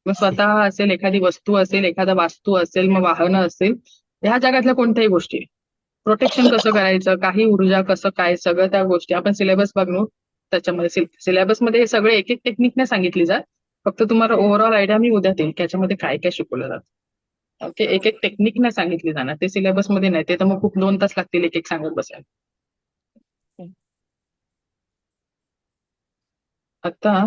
मग स्वतः असेल, एखादी वस्तू असेल, एखादा वास्तू असेल, मग वाहनं असेल, ह्या जगातल्या कोणत्याही गोष्टी प्रोटेक्शन कसं करायचं, काही ऊर्जा कसं काय, सगळं त्या गोष्टी आपण सिलेबस बघू. त्याच्यामध्ये सिलेबसमध्ये हे सगळे एक एक टेक्निक नाही सांगितली जात, फक्त तुम्हाला ओव्हरऑल आयडिया मी उद्या देईल की याच्यामध्ये काय काय शिकवलं जातं. ओके, एक एक टेक्निक नाही सांगितली जाणार, ते सिलेबसमध्ये नाही, ते तर मग खूप 2 तास लागतील एक एक सांगत बसायला. आता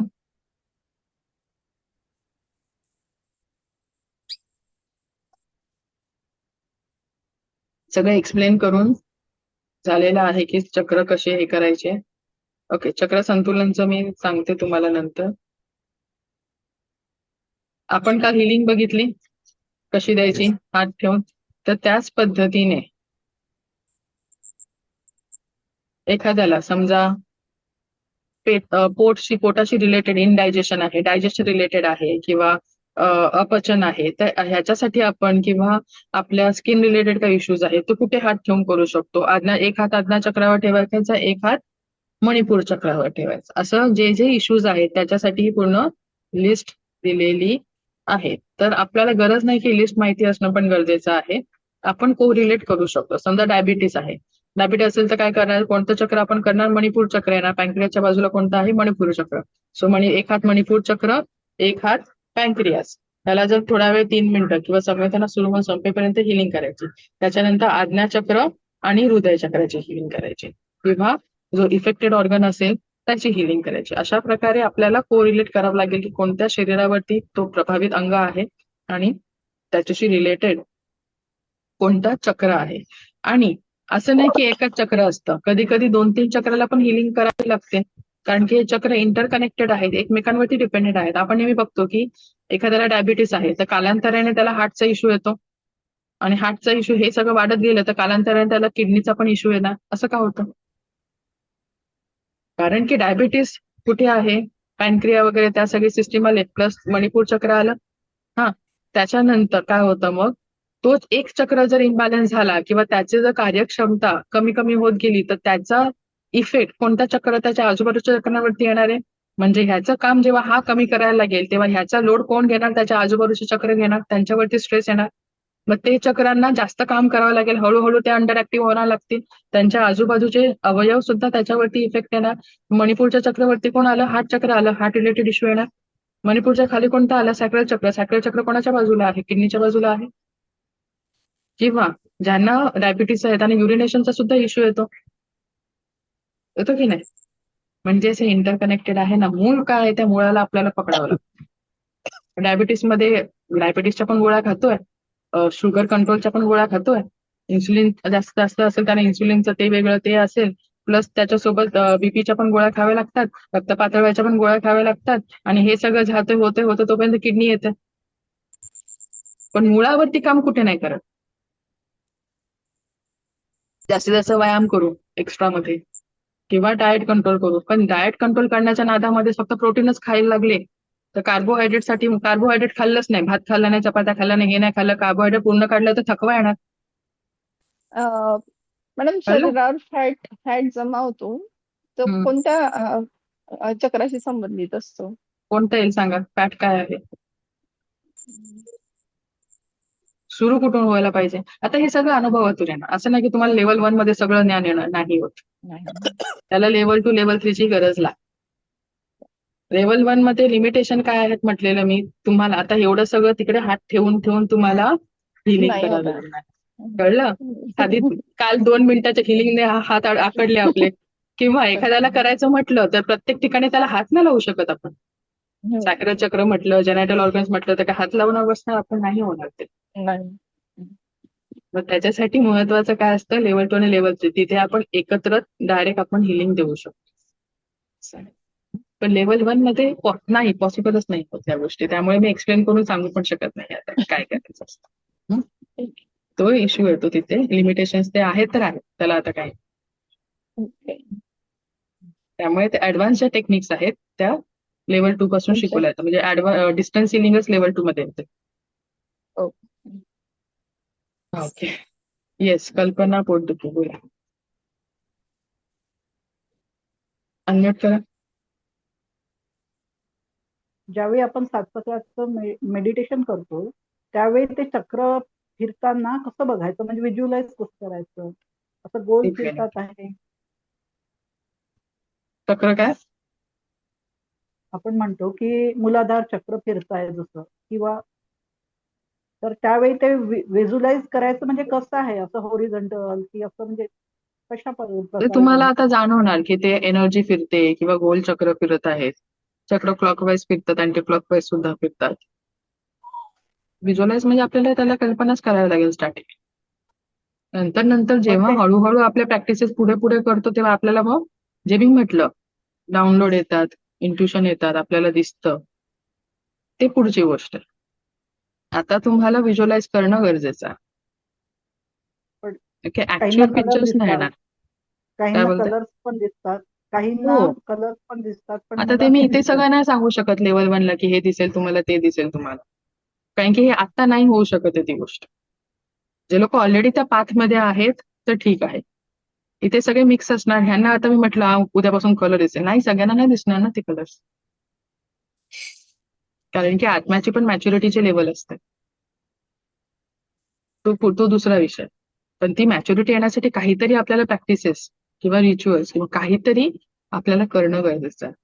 सगळं एक्सप्लेन करून झालेलं आहे की चक्र कसे हे करायचे. ओके, चक्र संतुलनचं मी सांगते तुम्हाला नंतर. आपण काल हिलिंग बघितली कशी द्यायची, हात ठेवून. तर त्याच पद्धतीने एखाद्याला समजा पोटाशी रिलेटेड इनडायजेशन आहे, डायजेशन रिलेटेड आहे किंवा अपचन आहे, तर ह्याच्यासाठी आपण किंवा आपल्या स्किन रिलेटेड काही इश्यूज आहेत, तो कुठे हात ठेवून करू शकतो. एक हात आज्ञा चक्रावर ठेवायचा, एक हात मणिपूर चक्रावर ठेवायचा. असं जे जे इश्यूज आहेत त्याच्यासाठी ही पूर्ण लिस्ट दिलेली आहे. तर आपल्याला गरज नाही की लिस्ट माहिती असणं पण गरजेचं आहे. आपण कोरिलेट करू शकतो. समजा डायबिटीस आहे. डायबिटीस असेल तर काय करणार, कोणतं चक्र आपण करणार, मणिपूर चक्र येणार. पॅन्क्रियाच्या बाजूला कोणतं आहे, मणिपूर चक्र. सो एक हात मणिपूर चक्र, एक हात पॅन्क्रियास. त्याला जर थोडा वेळ 3 मिनिटं किंवा संवेदना सुरू होऊन संपेपर्यंत हिलिंग करायची. त्याच्यानंतर आज्ञाचक्र आणि हृदय चक्राची हिलिंग करायची किंवा जो इफेक्टेड ऑर्गन असेल त्याची हिलिंग करायची. अशा प्रकारे आपल्याला कोरिलेट करावं लागेल की कोणत्या शरीरावरती तो प्रभावित अंग आहे आणि त्याच्याशी रिलेटेड कोणता चक्र आहे. आणि असं नाही की एकच चक्र असतं, कधी कधी 2-3 चक्राला पण हिलिंग करावी लागते. कारण की हे चक्र इंटरकनेक्टेड आहेत, एकमेकांवरती डिपेंडेंट आहेत. आपण नेहमी बघतो की एखाद्याला डायबिटीस आहे तर कालांतराने त्याला हार्टचा इश्यू येतो, आणि हार्टचा इश्यू हे सगळं वाढत गेलं तर कालांतराने त्याला किडनीचा पण इश्यू येणार. असं का होतं? कारण की डायबिटीस कुठे आहे, पॅनक्रिया वगैरे त्या सगळी सिस्टीम आले, प्लस मणिपूर चक्र आलं. हा, त्याच्यानंतर काय होतं मग, तोच एक चक्र जर इम्बॅलन्स झाला किंवा त्याची जर कार्यक्षमता कमी कमी होत गेली तर त्याचा इफेक्ट कोणता चक्र त्याच्या आजूबाजूच्या चक्रावरती येणार आहे. म्हणजे ह्याचं काम जेव्हा हा कमी करायला लागेल तेव्हा ह्याचा लोड कोण घेणार, त्याच्या आजूबाजूचे चक्र घेणार, त्यांच्यावरती स्ट्रेस येणार. मग ते चक्रांना जास्त काम करावं लागेल, हळूहळू ते अंडर ऍक्टिव्ह होणार लागतील, त्यांच्या आजूबाजूचे अवयव सुद्धा त्याच्यावरती इफेक्ट येणार. मणिपूरच्या चक्रवरती कोण आलं, हार्ट चक्र आलं, हार्ट रिलेटेड इश्यू येणार. मणिपूरच्या खाली कोणतं आलं, सॅक्रल चक्र. सॅक्रल चक्र कोणाच्या बाजूला आहे, किडनीच्या बाजूला आहे. किंवा ज्यांना डायबिटीस आहे त्यांना युरिनेशनचा सुद्धा इश्यू येतो की नाही. म्हणजे हे इंटरकनेक्टेड आहे ना. मूळ काय आहे, त्या मुळाला आपल्याला पकडावं लागतं. डायबिटीसच्या पण गोळ्या खातोय, शुगर कंट्रोलच्या पण गोळ्या खातोय, इन्सुलिन जास्त जास्त असेल त्याला इन्सुलिनचं ते वेगळं ते असेल, प्लस त्याच्यासोबत बीपीच्या पण गोळ्या खाव्या लागतात, रक्त पातळाच्या पण गोळ्या खाव्या लागतात, आणि हे सगळं झालं होते होते तोपर्यंत किडनी येते. पण मुळावरती काम कुठे नाही करत. जास्तीत जास्त व्यायाम करू एक्स्ट्रा मध्ये किंवा डाएट कंट्रोल करू, पण डाएट कंट्रोल करण्याच्या नादामध्ये फक्त प्रोटीनच खायला लागले तर कार्बोहायड्रेटसाठी कार्बोहायड्रेट खाल्लंच नाही, भात खाल्ला नाही, चपात्या खाल्ला नाही, हे नाही खाल्लं, कार्बोहायड्रेट पूर्ण काढलं तर थकवा येणार. मॅडम, कळलं? शरीरावर फॅट जमा होतो, तो हम्म. कोणत्या चक्राशी संबंधित असतो? कोणतं येईल सांगा, फॅट काय आहे, सुरू कुठून व्हायला पाहिजे. आता हे सगळं अनुभवातून येणार. असं नाही की तुम्हाला लेवल 1 मध्ये सगळं ज्ञान येणार, नाही होत. नाही. त्याला लेवल 2 लेवल 3 ची गरज लागते. लेवल 1 मध्ये लिमिटेशन काय आहेत म्हटलेलं मी तुम्हाला. आता एवढं सगळं तिकडे हात ठेवून ठेवून तुम्हाला हिलिंग नाही करावं होणार. लागणार. कळलं? आधी काल 2 मिनिटाच्या हिलिंगने हात आकडले आपले. किंवा एखाद्याला करायचं म्हटलं तर प्रत्येक ठिकाणी त्याला हात नाही लावू शकत आपण. सॅक्रल चक्र म्हटलं, जेनायटल ऑर्गन्स म्हटलं तर काय हात लावून बसणार आपण, नाही होणार ते. नाही. मग त्याच्यासाठी महत्वाचं काय असतं, लेवल 2 आणि लेवल 3 तिथे आपण एकत्र डायरेक्ट आपण हिलिंग देऊ शकतो. पण लेवल 1 मध्ये नाही, पॉसिबलच नाही होत त्या गोष्टी. त्यामुळे मी एक्सप्लेन करून सांगू पण शकत नाही आता काय करायचं असतं. तो इश्यू येतो तिथे. लिमिटेशन्स ते आहेत तर आहेत, त्याला आता काय. त्यामुळे ते ऍडव्हान्स ज्या टेक्निक्स आहेत त्या लेवल 2 पासून शिकवल्या जातात. म्हणजे डिस्टन्स हिलिंगच लेवल 2 मध्ये येते. ओके. येस, कल्पना पोटदुखी बोला. अनम्यूट करा. ज्यावेळी आपण 7 चक्राचं मेडिटेशन करतो त्यावेळी ते चक्र फिरताना कसं बघायचं, म्हणजे व्हिज्युअलाइज कसं करायचं, असं गोल एक मिनिट. फिरतात आहे. चक्र काय? आपण म्हणतो की मूलाधार चक्र फिरताय जसं, किंवा तर त्यावेळी ते व्हिज्युअलाइज करायचं म्हणजे कसं आहे, असं होरिझॉन्टल की असं, म्हणजे कशा ते प्रकारे तुम्हाला बघायचं? आता जाणवणार की ते एनर्जी फिरते किंवा गोल चक्र फिरत आहेत. चक्र क्लॉकवाईज फिरतात, अँटी क्लॉकवाईज सुद्धा फिरतात. व्हिज्युअलाइज म्हणजे आपल्याला त्याला कल्पनाच करावी लागेल स्टार्टिंग. नंतर नंतर जेव्हा ते- हळूहळू आपल्या प्रॅक्टिसेस पुढे पुढे करतो तेव्हा आपल्याला मग जे मी म्हटलं डाउनलोड येतात, इंट्युशन येतात, आपल्याला दिसतं, ते पुढची गोष्ट आहे. आता तुम्हाला व्हिज्युअलाइज करणं गरजेचं आहे. पण ओके, काहींना ऍक्च्युअल कलर पिक्चर्स नाही दिसतात, येणार. काय काहींना बोलताय? कलर्स पण दिसतात, काहींना हो. कलर्स पण दिसतात पण आता मुलं ते मी नाही इथे दिसत. सगळं नाही सांगू शकत लेवल 1 ला की हे दिसेल तुम्हाला, ते दिसेल तुम्हाला. कारण की हे आता नाही होऊ शकत आहे ती गोष्ट. जे लोक ऑलरेडी त्या पाथ मध्ये आहेत तर ठीक आहे. इथे सगळे मिक्स असणार. ह्यांना आता मी म्हटलं उद्यापासून कलर दिसेल, नाही, सगळ्यांना नाही दिसणार ना ते कलर्स. कारण की आत्म्याची पण मॅच्युरिटीचे लेवल असते. तो दुसरा विषय. पण ती मॅच्युरिटी येण्यासाठी काहीतरी आपल्याला प्रॅक्टिसेस किंवा रिच्युअल्स किंवा काहीतरी आपल्याला करणं गरजेचं आहे.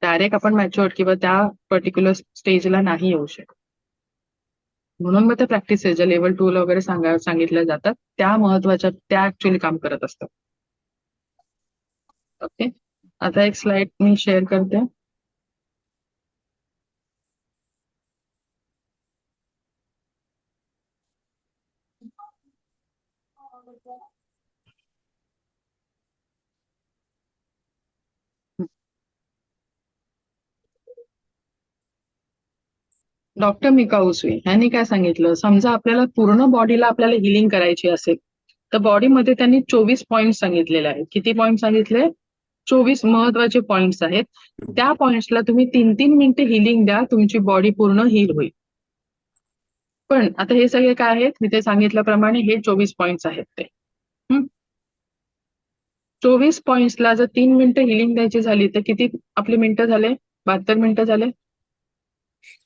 डायरेक्ट आपण मॅच्युअर्ड किंवा त्या पर्टिक्युलर स्टेजला नाही येऊ शकत. म्हणून मग त्या प्रॅक्टिसेस ज्या लेवल 2 ला वगैरे सांगितल्या जातात त्या महत्वाच्या, त्या ऍक्च्युअली काम करत असतात. ओके, आता एक स्लाइड मी शेअर करते. डॉक्टर मिका उसवे यांनी काय सांगितलं, समजा आपल्याला पूर्ण बॉडीला आपल्याला हिलिंग करायची असेल तर बॉडीमध्ये त्यांनी 24 पॉइंट सांगितलेले आहेत. किती पॉइंट सांगितले? 24 महत्वाचे पॉइंट्स आहेत. त्या पॉइंट्सला तुम्ही 3-3 मिनिटं हिलिंग द्या, तुमची बॉडी पूर्ण हील होईल. पण आता हे सगळे काय आहेत, मी ते सांगितल्याप्रमाणे हे 24 पॉइंट्स आहेत ते. 24 पॉइंट्सला जर 3 मिनिटं हिलिंग द्यायची झाली तर किती आपले मिनिटं झाले? 72 मिनिटं झाले.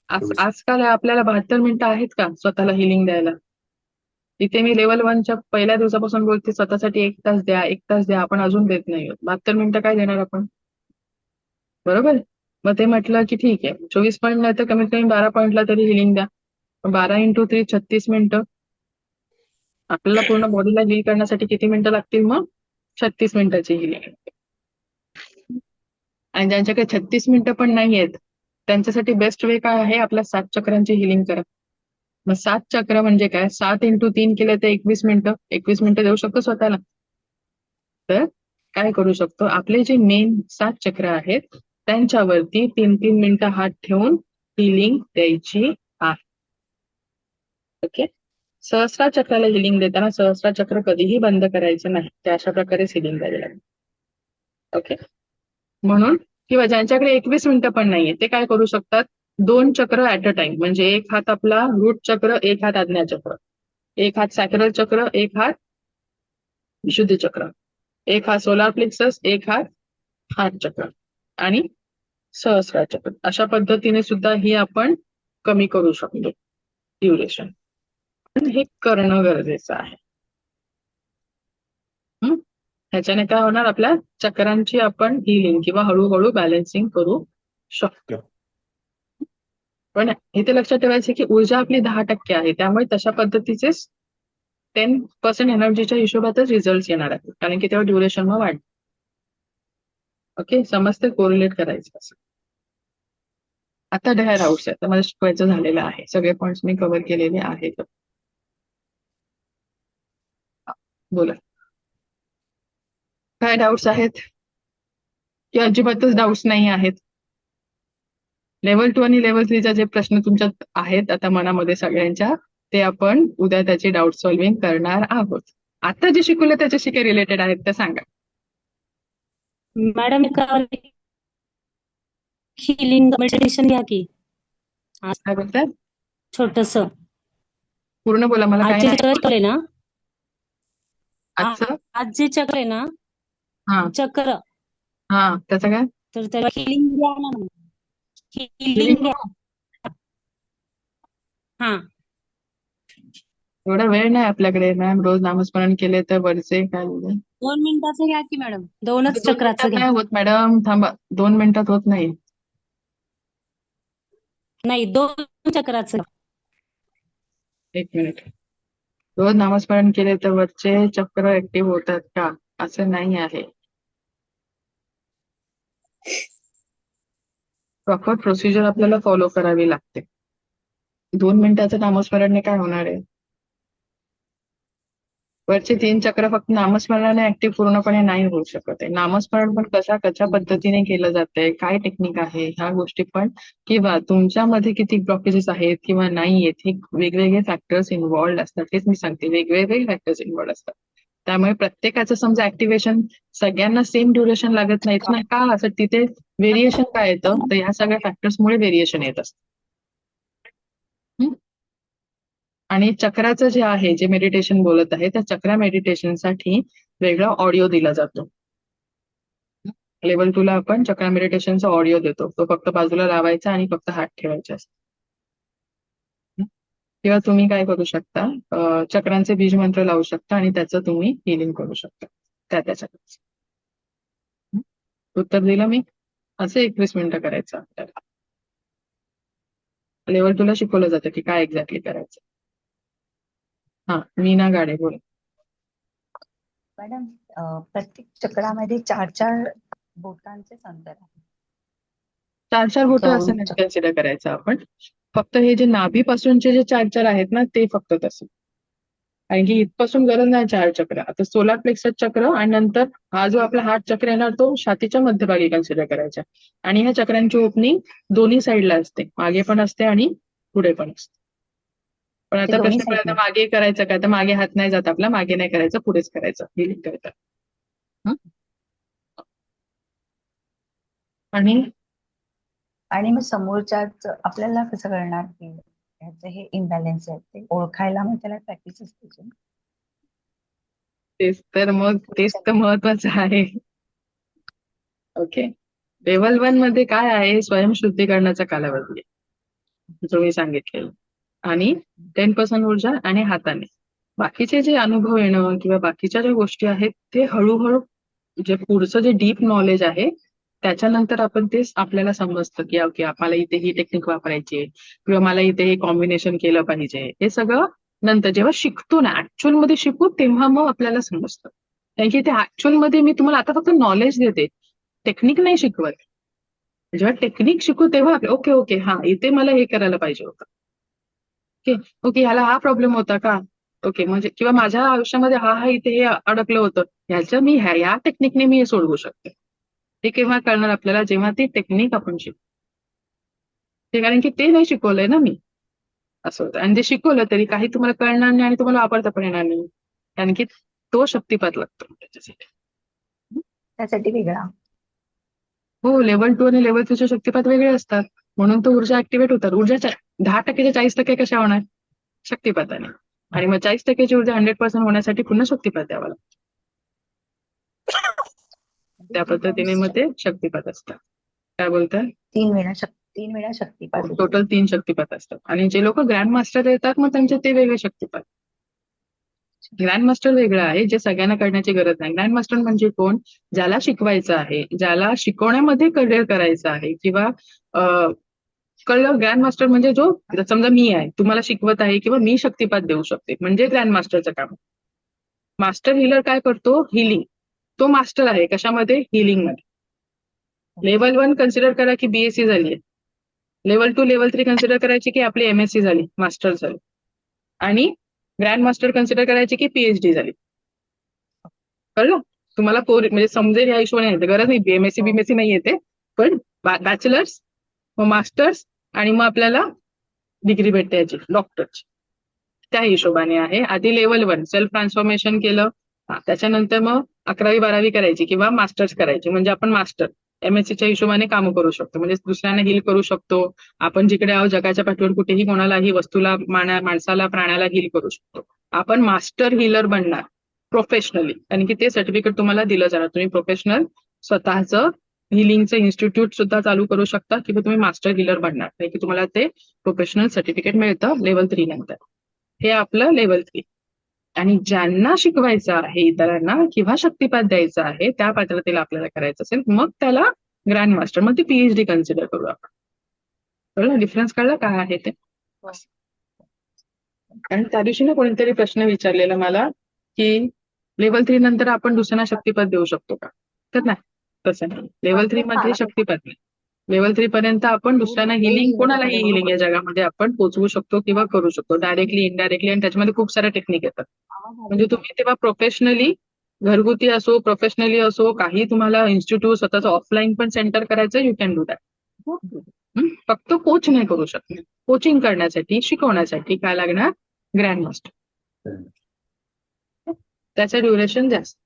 आजकाल आपल्याला 72 मिनिटं आहेत का स्वतःला हिलिंग द्यायला? इथे मी लेवल 1च्या पहिल्या दिवसापासून बोलते स्वतःसाठी 1 तास द्या, 1 तास द्या. आपण अजून देत नाही आहोत. 72 मिनिटं काय देणार आपण? बरोबर. मग ते म्हटलं की ठीक आहे, 24 पॉईंट नाही तर कमीत कमी 12 पॉईंटला तरी हिलिंग द्या. 12 × 3 36 मिनिटं. आपल्याला पूर्ण बॉडीला हील करण्यासाठी किती मिनिटं लागतील मग? 36 मिनिटाची हिलिंग. आणि ज्यांच्याकडे 36 मिनिटं पण नाही आहेत त्यांच्यासाठी बेस्ट वे काय आहे? आपल्या 7 चक्रांची हिलिंग करा. मग 7 चक्र म्हणजे काय? 7 × 3 केले तर 21 मिनिटं. 21 मिनिटं देऊ शकतो स्वतःला. तर काय करू शकतो? आपले जे मेन 7 चक्र आहेत त्यांच्यावरती 3-3 मिनिटं हात ठेवून हिलिंग द्यायची आहे. ओके. सहस्रा चक्राला हिलिंग देताना सहस्रा चक्र कधीही बंद करायचं नाही. त्या अशा प्रकारेच हिलिंग द्यावी लागेल. ओके. म्हणून किंवा ज्यांच्याकडे 21 मिनिटं पण नाहीये ते काय करू शकतात? 2 चक्र ऍट अ टाइम. म्हणजे एक हात आपला रूट चक्र, एक हात आज्ञा चक्र, एक हात सॅक्रल चक्र, एक हात विशुद्धी चक्र, एक हात सोलार प्लेक्सस, एक हात हार्ट चक्र आणि सहस्रार चक्र. अशा पद्धतीने सुद्धा ही आपण कमी करू शकतो ड्युरेशन. पण हे करणं गरजेचं आहे. ह्याच्याने काय होणार? आपल्या चक्रांची आपण हिलिंग किंवा हळूहळू बॅलन्सिंग करू शकतो. पण इथे लक्षात ठेवायचं की ऊर्जा आपली 10% आहे, त्यामुळे तशा पद्धतीचे 10% एनर्जीच्या हिशोबातच रिझल्ट येणार आहेत, कारण की तेव्हा ड्युरेशन मग वाढ. ओके, समजते? कोरिलेट करायचं असं. आता ड्राय डाऊट्स आहेत, मला शिकवायचं झालेलं आहे. सगळे पॉइंट्स मी कव्हर केलेले आहेत. बोला, काय डाऊट्स आहेत की अजिबातच डाऊट्स नाही आहेत? लेवल 2 आणि लेवल 3चा जे प्रश्न तुमच्यात आहेत आता मनामध्ये सगळ्यांच्या, ते आपण उद्या त्याचे डाऊट सॉल्व्हिंग करणार आहोत. आता जे शिकवलं त्याच्याशी काही रिलेटेड आहेत तर सांगा. मॅडम हिलिंग मेडिटेशन घ्या की काय बोलतात? छोटस. पूर्ण बोला, मला आज काही जे नाही. चक्र आहे ना, आजचं आज जे चक्र आहे ना, हा चक्र, हा त्याचं काय? तर त्याला हिलिंग द्या ना. हिलिंग Healing द्या. करू? हा, एवढा वेळ नाही आपल्याकडे मॅम. रोज नामस्मरण केले तर वरचे काय 2 मिनिटाचं घ्या की मॅडम. 2च 2 चक्राचं मिनिटात घ्या. नाही होत मॅडम, थांबा. 2 मिनिटात होत नाही. नाही, 2 चक्राचं. 1 मिनिट. रोज नामस्मरण केले तर वरचे चक्र ऍक्टिव्ह होतात का? असं नाही आहे. प्रॉपर प्रोसिजर आपल्याला फॉलो करावी लागते. 2 मिनिटाचं नामस्मरणने काय होणार आहे? वरचे 3 चक्र फक्त नामस्मरणाने ऍक्टिव्ह पूर्णपणे नाही होऊ शकत आहे. नामस्मरण पण कशा पद्धतीने केलं जातंय, काय टेक्निक आहे, ह्या गोष्टी पण, किंवा तुमच्यामध्ये किती ब्लॉकेजेस आहेत किंवा नाही आहेत, हे वेगवेगळे फॅक्टर्स इन्व्हॉल्ड असतात. तेच मी सांगते, वेगवेगळे फॅक्टर्स इन्व्हॉल्ड असतात. त्यामुळे प्रत्येकाचं समजा ऍक्टिव्हेशन सगळ्यांना सेम ड्युरेशन लागत नाहीत ना. का? असं तिथे व्हेरिएशन काय येतं? तर ह्या सगळ्या फॅक्टर्समुळे व्हेरिएशन येत असतं. आणि चक्राचं जे आहे, जे मेडिटेशन बोलत आहे, त्या चक्रा मेडिटेशनसाठी वेगळा ऑडिओ दिला जातो. लेवल 2 ला आपण चक्रा मेडिटेशनचा ऑडिओ देतो. तो फक्त बाजूला लावायचा आणि फक्त हात ठेवायचे असतो. किंवा तुम्ही काय करू शकता, चक्रांचे बीज मंत्र लावू शकता आणि त्याचं तुम्ही हिलिंग करू शकता त्या चक्राचं. उत्तर दिलं मी. असे 21 मिनिटं करायचं आपल्याला. लेवल 2 ला शिकवलं जातं की काय एक्झॅक्टली करायचं. हा, मीना गाडे बोल. मॅडम, प्रत्येक चक्रामध्ये 4 बोटांचेच अंतर आहे. 4 बोटं दोन असं नाही कन्सिडर करायचं आपण. फक्त हे जे नाभीपासूनचे जे 4 आहेत ना, ते फक्त तसं. कारण की इथपासून गरज नाही 4 चक्र. आता सोलार प्लेक्सस चक्र आणि नंतर हा जो आपला हार्ट चक्र येणार तो छातीच्या मध्यभागी कन्सिडर करायचा. आणि ह्या चक्रांची ओपनिंग दोन्ही साईडला असते, मागे पण असते आणि पुढे पण असते. पण ते आता दोन्ही प्रश्न पडला, साईडला. मागे करायचं का? तर मागे हात नाही जात आपला, मागे नाही करायचं, पुढेच करायचं. हिलिंग करायचं. हं? आणि आणि मग समोरच्याच आपल्याला कसं कळणार की ह्याचं हे इम्बॅलन्स आहे ते ओळखायला, मग त्याला प्रॅक्टिस असते. तेच तर महत्वाचं आहे. ओके. लेवल 1 मध्ये काय आहे, स्वयंशुद्धीकरणाचा कालावधी आहे, जो मी सांगितलेला. आणि 10% ऊर्जा आणि हाताने. बाकीचे जे अनुभव येणं किंवा बाकीच्या ज्या गोष्टी आहेत ते हळूहळू, जे पुढचं जे डीप नॉलेज आहे त्याच्यानंतर आपण ते आपल्याला समजतं की ओके, आपल्याला इथे ही टेक्निक वापरायची आहे किंवा मला इथे हे कॉम्बिनेशन केलं पाहिजे. हे सगळं नंतर जेव्हा शिकतो ना, ऍक्च्युअल मध्ये शिकू, तेव्हा मग आपल्याला समजतं. कारण की ते ऍक्च्युअल मध्ये मी तुम्हाला आता फक्त नॉलेज देते, टेक्निक नाही शिकवत. जेव्हा टेक्निक शिकू तेव्हा ओके ओके, हा इथे मला हे करायला पाहिजे होतं. ओके ओके, ह्याला हा प्रॉब्लेम होता का? ओके, म्हणजे किंवा माझ्या आयुष्यामध्ये हा इथे हे अडकलं होतं, ह्याच्या मी ह्या टेक्निकने मी हे सोडवू शकते. हे केव्हा कळणार आपल्याला, जेव्हा ती टेक्निक आपण शिकू. ते कारण की ते नाही शिकवलंय ना मी, असं होतं. आणि ते शिकवलं तरी काही तुम्हाला कळणार नाही आणि तुम्हाला वापरता पण येणार नाही, कारण की तो शक्तिपात लागतो त्याच्यासाठी. त्यासाठी वेगळा. हो, लेवल 2 आणि लेवल 3 चे शक्तिपात वेगळे असतात. म्हणून तो ऊर्जा ऍक्टिव्हेट होतात. ऊर्जाच्या 10% 40% कशा होणार? शक्तिपाताने. आणि मग 40% ऊर्जा 100% होण्यासाठी पुन्हा शक्तिपात द्यावा लागतो. त्या पद्धतीने मग ते शक्तिपात असतात. काय बोलताय? 3 वेळा शक्तिपात होतो. टोटल 3 शक्तिपात असतात. आणि जे लोक ग्रँड मास्टर येतात मग त्यांचे ते वेगळे शक्तिपात. ग्रँड मास्टर वेगळं आहे, जे सगळ्यांना करण्याची गरज नाही. ग्रँड मास्टर म्हणजे कोण? ज्याला शिकवायचं आहे, ज्याला शिकवण्यामध्ये करिअर करायचं आहे, किंवा कळलं. ग्रँड मास्टर म्हणजे जो, समजा मी आहे, तुम्हाला शिकवत आहे किंवा मी शक्तिपात देऊ शकते, म्हणजे ग्रँड मास्टरचं काम. मास्टर हिलर काय करतो? हिलिंग. तो मास्टर आहे कशामध्ये? हिलिंग मध्ये. लेवल 1 कन्सिडर करा की बीएससी झाली आहे. लेवल 2 लेवल 3 कन्सिडर करायची की आपली एमएससी झाली, मास्टर झाली. आणि ग्रँड मास्टर कन्सिडर करायची की पीएचडी झाली. कळलं तुम्हाला? म्हणजे समजेल या हिशोबाने येते, गरज नाही बीएमएससी बीएमएससी नाही येते, पण बॅचलर्स, मग मास्टर्स, आणि मग आपल्याला डिग्री भेटते याची, डॉक्टरची. त्या हिशोबाने आहे. आधी लेवल 1 सेल्फ ट्रान्सफॉर्मेशन केलं, त्याच्यानंतर मग 11वी 12वी करायची किंवा मास्टर्स करायची, म्हणजे आपण मास्टर एमएससीच्या हिशोबाने कामं करू शकतो, म्हणजे दुसऱ्यांना हील करू शकतो. आपण जिकडे आहोत जगाच्या पाठीवर कुठेही कोणालाही, वस्तूला, माणसाला, प्राण्याला हील करू शकतो. आपण मास्टर हिलर बनणार प्रोफेशनली, कारण की ते सर्टिफिकेट तुम्हाला दिलं जाणार. तुम्ही प्रोफेशनल स्वतःचं हिलिंगचं इन्स्टिट्यूट सुद्धा चालू करू शकता किंवा तुम्ही मास्टर हिलर बनणार, कारण की तुम्हाला ते प्रोफेशनल सर्टिफिकेट मिळतं लेवल 3 नंतर. हे आपलं लेवल 3. आणि ज्यांना शिकवायचं आहे इतरांना किंवा शक्तिपात द्यायचा आहे, त्या पात्रतेला आपल्याला करायचं असेल, मग त्याला ग्रँड मास्टर, मग ती पीएचडी कन्सिडर करू आपण. कळलं डिफरन्स? कळलं काय आहे ते? आणि त्या दिवशी ना कोणीतरी प्रश्न विचारलेला मला की लेवल 3 नंतर आपण दुसऱ्यांना शक्तिपात देऊ शकतो का? तर नाही, तसं नाही. लेवल 3 मध्ये शक्तिपात नाही. लेवल 3 पर्यंत आपण दुसऱ्यांना हिलिंग, कोणालाही हिलिंग या जगामध्ये आपण पोहोचवू शकतो किंवा करू शकतो, डायरेक्टली, इनडायरेक्टली. आणि त्याच्यामध्ये खूप साऱ्या टेक्निक येतात. म्हणजे तुम्ही तेव्हा प्रोफेशनली, घरगुती असो, प्रोफेशनली असो, काही तुम्हाला इन्स्टिट्यूट स्वतःचं ऑफलाईन पण सेंटर करायचं, यू कॅन डू दॅट. फक्त कोच नाही करू शकत. कोचिंग करण्यासाठी, शिकवण्यासाठी काय लागणार? Grand master. त्याचं ड्युरेशन जास्त.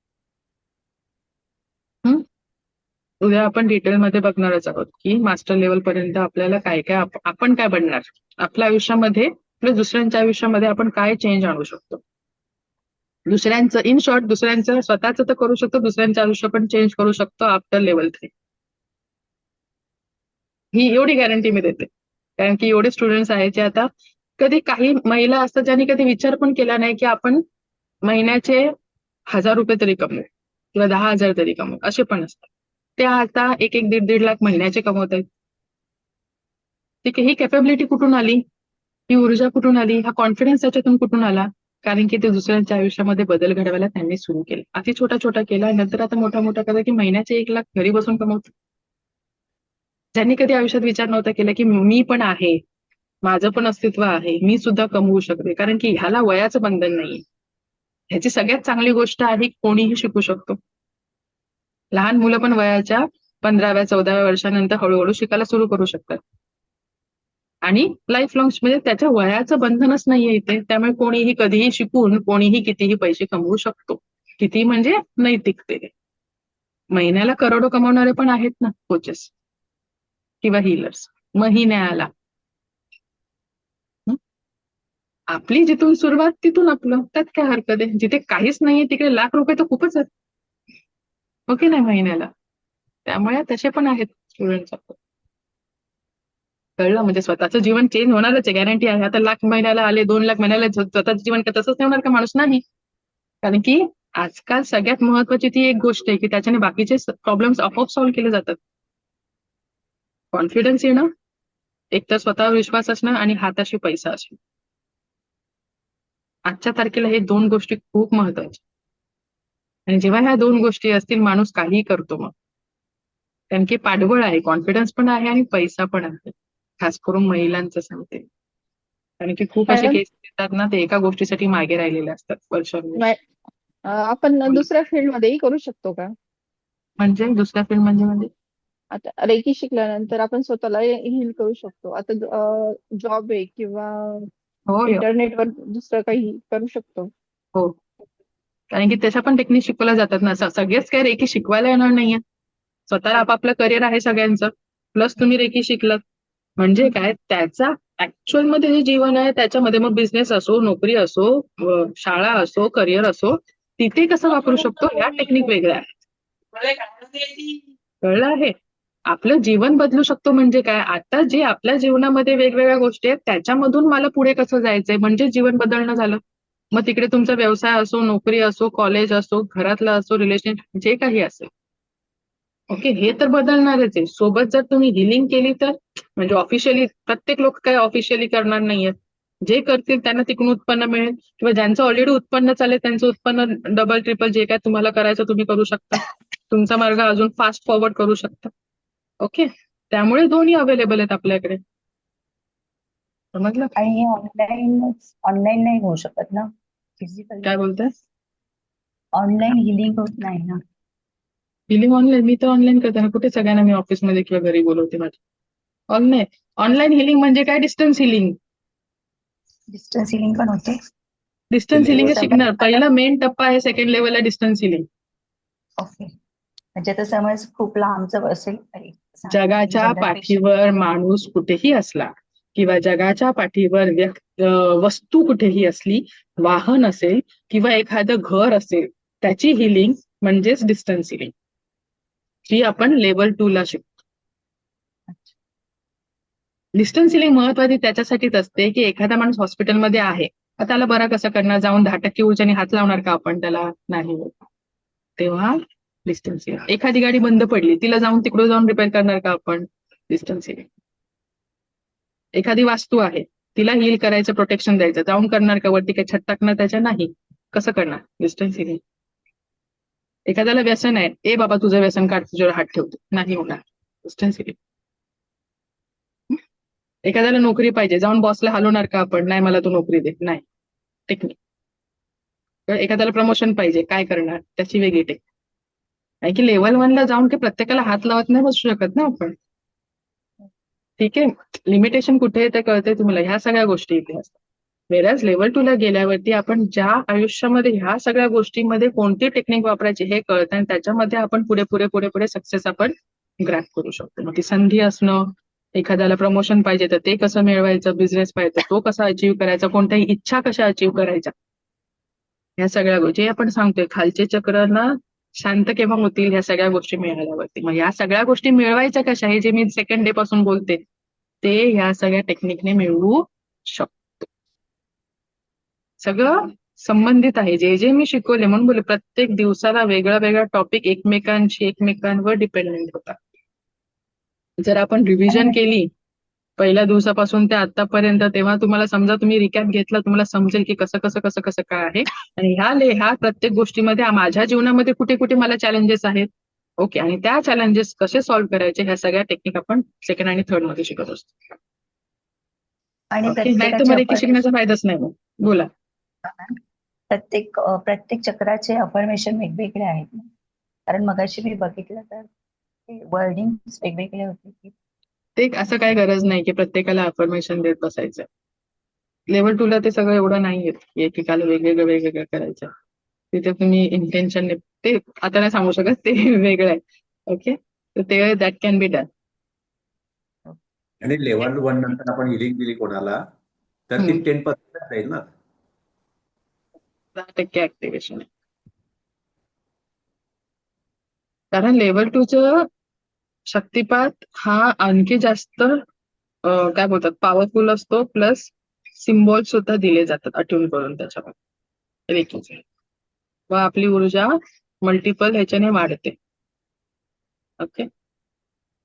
उद्या आपण डिटेलमध्ये बघणारच आहोत की मास्टर लेवल पर्यंत आपल्याला काय काय, आपण काय बनणार आपल्या आयुष्यामध्ये, प्लस दुसऱ्यांच्या आयुष्यामध्ये आपण काय चेंज आणू शकतो. दुसऱ्यांचं, इन शॉर्ट, दुसऱ्यांचं, स्वतःचं तर करू शकतो, दुसऱ्यांचं आयुष्य पण चेंज करू शकतो आफ्टर लेवल 3. ही एवढी गॅरंटी मी देते, कारण की एवढे स्टुडंट्स आहेत जे आता कधी काही महिला असतात ज्यांनी कधी विचार पण केला नाही की आपण महिन्याचे 1,000 रुपये तरी कमवू किंवा 10,000 तरी कमवू, असे पण असतात. ते आता 1-1, 1.5 लाख महिन्याचे कमवत आहेत. ठीक आहे, ही कॅपेबिलिटी कुठून आली, ही ऊर्जा कुठून आली, हा कॉन्फिडन्स त्याच्यातून कुठून आला? कारण की ते दुसऱ्यांच्या आयुष्यामध्ये बदल घडवायला त्यांनी सुरू केलं. आधी छोटा छोटा केला, नंतर आता मोठा मोठा करा की महिन्याचे 1 लाख घरी बसून कमवतो. ज्यांनी कधी आयुष्यात विचार नव्हता केला की मी पण आहे, माझं पण अस्तित्व आहे, मी सुद्धा कमवू शकते. कारण की ह्याला वयाचं बंधन नाहीये. ह्याची सगळ्यात चांगली गोष्ट आहे की कोणीही शिकू शकतो. लहान मुलं पण वयाच्या 15व्या-14व्या वर्षानंतर हळूहळू शिकायला सुरू करू शकतात. आणि लाईफ लॉंग म्हणजे त्याच्या वयाचं बंधनच नाहीये इथे. त्यामुळे कोणीही कधीही शिकून कोणीही कितीही पैसे कमवू शकतो. किती म्हणजे नैतिकतेने. महिन्याला करोडो कमवणारे पण आहेत ना कोचेस किंवा हीलर्स महिन्याला. हं? आपली जिथून सुरुवात तिथून आपलं, त्यात काय हरकत आहे. जिथे काहीच नाहीये तिकडे ₹1,00,000 तर खूपच आहेत. हो की नाही महिन्याला. त्यामुळे तसे पण आहेत स्टुडंट्स. कळलं, म्हणजे स्वतःचं जीवन चेंज होणारच आहे, गॅरंटी आहे. आता 1,00,000 महिन्याला आले, 2,00,000 महिन्याला स्वतःचं जीवन का तसंच ठेवणार का माणूस? नाही. कारण की आजकाल सगळ्यात महत्वाची ती एक गोष्ट आहे की त्याच्याने बाकीचे प्रॉब्लेम्स आपोआप सॉल्व्ह केले जातात. कॉन्फिडन्स येणं, एक तर स्वतःवर विश्वास असणं आणि हाताशी पैसा असणं. आजच्या तारखेला हे 2 गोष्टी खूप महत्वाच्या. आणि जेव्हा ह्या 2 गोष्टी असतील माणूस काहीही करतो मग. कारण की पाठबळ आहे, कॉन्फिडन्स पण आहे आणि पैसा पण आहे. खास करून महिलांचं सांगते. कारण की खूप असे मॅडम केस येतात ना, ते एका गोष्टीसाठी मागे राहिलेले असतात वर्षानुवर्ष. आपण दुसऱ्या फील्ड मध्येही करू शकतो का? म्हणजे दुसऱ्या फील्ड म्हणजे आता रेकी शिकल्यानंतर आपण स्वतःला हील करू शकतो. आता जॉब आहे किंवा हो इंटरनेटवर दुसरं काही करू शकतो. हो. कारण की त्याच्या पण टेक्निक शिकवल्या जातात ना. सगळेच काय रेकी शिकवायला येणार नाहीये. स्वतःला आपापलं करिअर आहे सगळ्यांचं. प्लस तुम्ही रेकी शिकलात म्हणजे काय, त्याचा ऍक्च्युअल मध्ये जे जीवन आहे त्याच्यामध्ये मग बिझनेस असो, नोकरी असो, शाळा असो, करिअर असो, तिथे कसं वापरू शकतो ह्या टेक्निक वेगळ्या आहेत. कळलं आहे? आपलं जीवन बदलू शकतो म्हणजे काय, आता जे आपल्या जीवनामध्ये वेगवेगळ्या गोष्टी आहेत त्याच्यामधून मला पुढे कसं जायचंय म्हणजे जीवन बदलणं झालं. मग तिकडे तुमचा व्यवसाय असो, नोकरी असो, कॉलेज असो, घरातला असो, रिलेशन जे काही असेल. ओके, हे तर बदलणारच आहे. सोबत जर तुम्ही हिलिंग केली तर म्हणजे ऑफिशियली प्रत्येक लोक काय ऑफिशियली करणार नाहीयेत. जे करतील त्यांना तिकडून उत्पन्न मिळेल किंवा ज्यांचं ऑलरेडी उत्पन्न चालेल त्यांचं उत्पन्न डबल ट्रिपल जे काय तुम्हाला करायचं तुम्ही करू शकता. तुमचा मार्ग अजून फास्ट फॉरवर्ड करू शकता. ओके, त्यामुळे दोन्ही अवेलेबल आहेत आपल्याकडे. समजलं? आणि हे ऑनलाईन नाही होऊ शकत ना, फिजिकल काय बोलताय? ऑनलाईन हिलिंग होत नाही ना. हिलिंग ऑनलाईन, मी तर ऑनलाईन करते ना. कुठे सगळ्यांना मी ऑफिसमध्ये किंवा घरी बोलवते माझ्या. ऑनलाईन ऑनलाईन हिलिंग म्हणजे काय, डिस्टन्स हिलिंग. डिस्टन्स हिलिंग पण होते. डिस्टन्स हिलिंग समज शिकणार. आता पहिला मेन टप्पा आहे सेकंड लेवलला डिस्टन्स हिलिंग. ओके, म्हणजे आता समज खूप लांबचं असेल जगाच्या जनरल पेशंट पाठीवर माणूस कुठेही असला किंवा जगाच्या पाठीवर वस्तू कुठेही असली, वाहन असेल किंवा एखादं घर असेल, त्याची हिलिंग म्हणजेच डिस्टन्स हिलिंग, जी आपण लेवल 2 ला शिकतो. डिस्टन्स हिलिंग महत्वाची त्याच्यासाठीच असते की एखादा माणूस हॉस्पिटलमध्ये आहे, तर त्याला बरा कसं करणार, जाऊन 10% ऊर्जेने हात लावणार का आपण त्याला? नाही होत. तेव्हा डिस्टन्स हिलिंग. एखादी गाडी बंद पडली, तिला जाऊन तिकडे जाऊन रिपेअर करणार का आपण? Distance healing. एखादी वास्तू आहे, तिला हील करायचं, प्रोटेक्शन द्यायचं, जाऊन करणार का वरती काय छत टाकणार त्याच्या? नाही. कसं करणार? Distance healing. एखाद्याला व्यसन आहे, ए बाबा तुझं व्यसन काढ, तुझ्यावर हात ठेवतो, नाही होणार. Distance healing. एखाद्याला नोकरी पाहिजे, जाऊन बॉसला हलवणार का आपण? नाही, मला तू नोकरी दे. नाही. टेक्निक. एखाद्याला प्रमोशन पाहिजे, काय करणार? त्याची वेगळी टेक्निक. आहे की लेवल 1 ला जाऊन की प्रत्येकाला हात लावत नाही बसू शकत ना आपण. ठीक आहे, लिमिटेशन कुठे आहे ते कळतंय तुम्हाला. ह्या सगळ्या गोष्टी इथे असतात. वेळाच लेवल 2 ला गेल्यावरती आपण ज्या आयुष्यामध्ये ह्या सगळ्या गोष्टींमध्ये कोणती टेक्निक वापरायची हे कळतं आणि त्याच्यामध्ये आपण पुढे सक्सेस आपण ग्रॅब करू शकतो. मग ती संधी असणं, एखाद्याला प्रमोशन पाहिजे तर ते कसं मिळवायचं, बिझनेस पाहिजे तो कसा अचीव्ह करायचा, कोणत्याही इच्छा कशा अचीव्ह करायच्या, ह्या सगळ्या गोष्टी जे आपण सांगतोय. खालचे चक्र ना शांत केव्हा होतील, ह्या सगळ्या गोष्टी मिळाल्यावरती. मग या सगळ्या गोष्टी मिळवायच्या कशा, हे जे मी सेकंड डे पासून बोलते, ते ह्या सगळ्या टेक्निकने मिळवू शकतो. सगळं संबंधित आहे. जे जे मी शिकवले म्हणून बोले प्रत्येक दिवसाला वेगळा वेगळा टॉपिक एकमेकांवर डिपेंडेंट होता. जर आपण रिव्हिजन केली पहिल्या दिवसापासून ते आतापर्यंत, तेव्हा तुम्हाला समजा तुम्ही रिकॅप घेतला, तुम्हाला समजेल की कसं कसं कसं कसं काय आहे. आणि ह्या प्रत्येक गोष्टीमध्ये माझ्या जीवनामध्ये कुठे कुठे मला चॅलेंजेस आहेत. ओके, आणि त्या चॅलेंजेस कसे सॉल्व्ह करायचे ह्या सगळ्या टेक्निक आपण सेकंड आणि थर्ड मध्ये शिकत असतो. आणि ओके, नाही तर प्रत्येकाचे मग रेकी शिकण्याचा फायदाच नाही. मग बोला. प्रत्येक चक्राचे अफर्मेशन वेगवेगळे आहेत ना. कारण मगाशी मी बघितलं तर वर्डिंग वेगवेगळे होते की ते असं काय गरज नाही की प्रत्येकाला अफर्मेशन देत बसायचं. लेवल 2 ला ते सगळं एवढं नाही येत की एकेकाला वेगवेगळं करायचं. तिथे तुम्ही इंटेन्शन ते आता नाही सांगू शकत, ते वेगळं आहे. ओके, तर ते दॅट कॅन बी डन. आणि लेव्हल 1 नंतर आपण हिलिंग दिली कोणाला तर ती 10% जाईल ना. 10% ऍक्टिव्हेशन आहे. कारण लेवल 2 चं शक्तिपात हा आणखी जास्त काय बोलतात पॉवरफुल असतो. प्लस सिम्बॉल सुद्धा दिले जातात अट्यून करून त्याच्यामध्ये रेकीचे. व आपली ऊर्जा मल्टिपल ह्याच्याने वाढते. ओके,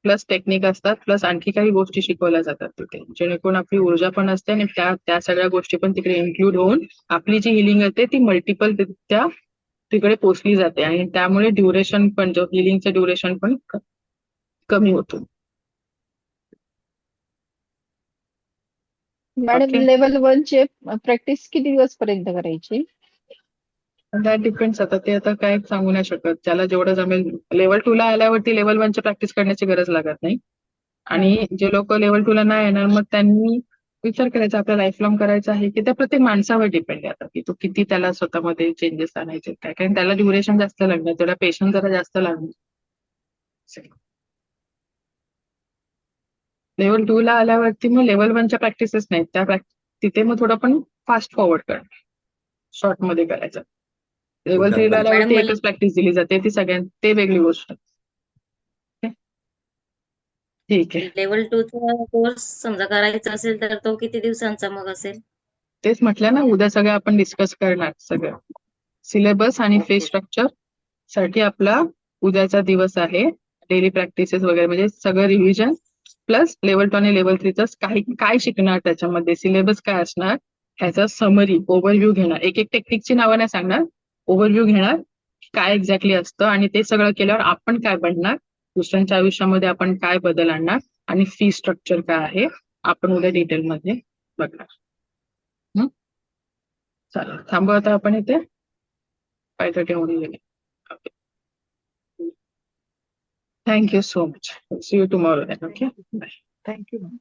प्लस टेक्निक असतात, प्लस आणखी काही गोष्टी शिकवल्या जातात तिथे, जेणेकरून आपली ऊर्जा पण असते आणि त्या सगळ्या गोष्टी पण तिकडे इन्क्लूड होऊन आपली जी हिलिंग असते ती मल्टिपल त्या तिकडे पोचली जाते. आणि त्यामुळे ड्युरेशन पण, जो हिलिंगचं ड्युरेशन पण कमी होतो. Madam Okay. लेवल 1 चे प्रॅक्टिस किती दिवस पर्यंत करायची? That depends. आता ते आता काय सांगू नाही शकत. ज्याला जेवढं जमेल. लेवल 2 ला आल्यावरती लेवल 1 ची प्रॅक्टिस करण्याची गरज लागत नाही. आणि जे लोक लेवल 2 ला नाही येणार मग त्यांनी विचार करायचा आपल्या लाईफ लॉंग करायचा आहे की त्या प्रत्येक माणसावर डिपेंड आहे आता की तो किती त्याला स्वतःमध्ये चेंजेस आणायचे काय. कारण त्याला ड्युरेशन जास्त लागणार, तेवढा पेशन्स जरा जास्त लागणार. लेवल 2 ला आल्यावरती मग लेवल 1 च्या प्रॅक्टिसेस नाहीत. तिथे मग थोडं पण फास्ट फॉरवर्ड कर, शॉर्ट मध्ये करायचं. लेवल 3 ला आल्यावरती मॅडम, एकच प्रॅक्टिस दिली जाते, ती ते वेगळी गोष्ट. ठीक आहे, लेवल 2 चा कोर्स समजा करायचा असेल तर तो किती दिवसांचा मग असेल? तेच म्हटलं ना, उद्या सगळं आपण डिस्कस करणार. सगळं सिलेबस आणि फी स्ट्रक्चर साठी आपला उद्याचा दिवस आहे. डेली प्रॅक्टिसेस वगैरे म्हणजे सगळं रिव्हिजन प्लस लेवल 2 आणि लेवल 3 काय शिकणार, त्याच्यामध्ये सिलेबस काय असणार, ह्याचा समरी ओव्हरव्ह्यू घेणार. एक टेक्निकची नावं नाही सांगणार, ओव्हरव्ह्यू घेणार काय एक्झॅक्टली असतं. आणि ते सगळं केल्यावर आपण काय बनणार, दुसऱ्यांच्या आयुष्यामध्ये आपण काय बदल आणणार, आणि फी स्ट्रक्चर काय आहे आपण उद्या डिटेलमध्ये बघणार. चालेल, थांबू आता आपण इथे. 5:30 होऊन गेले. Thank you so much. See you tomorrow. Okay, bye. Thank you ma'am.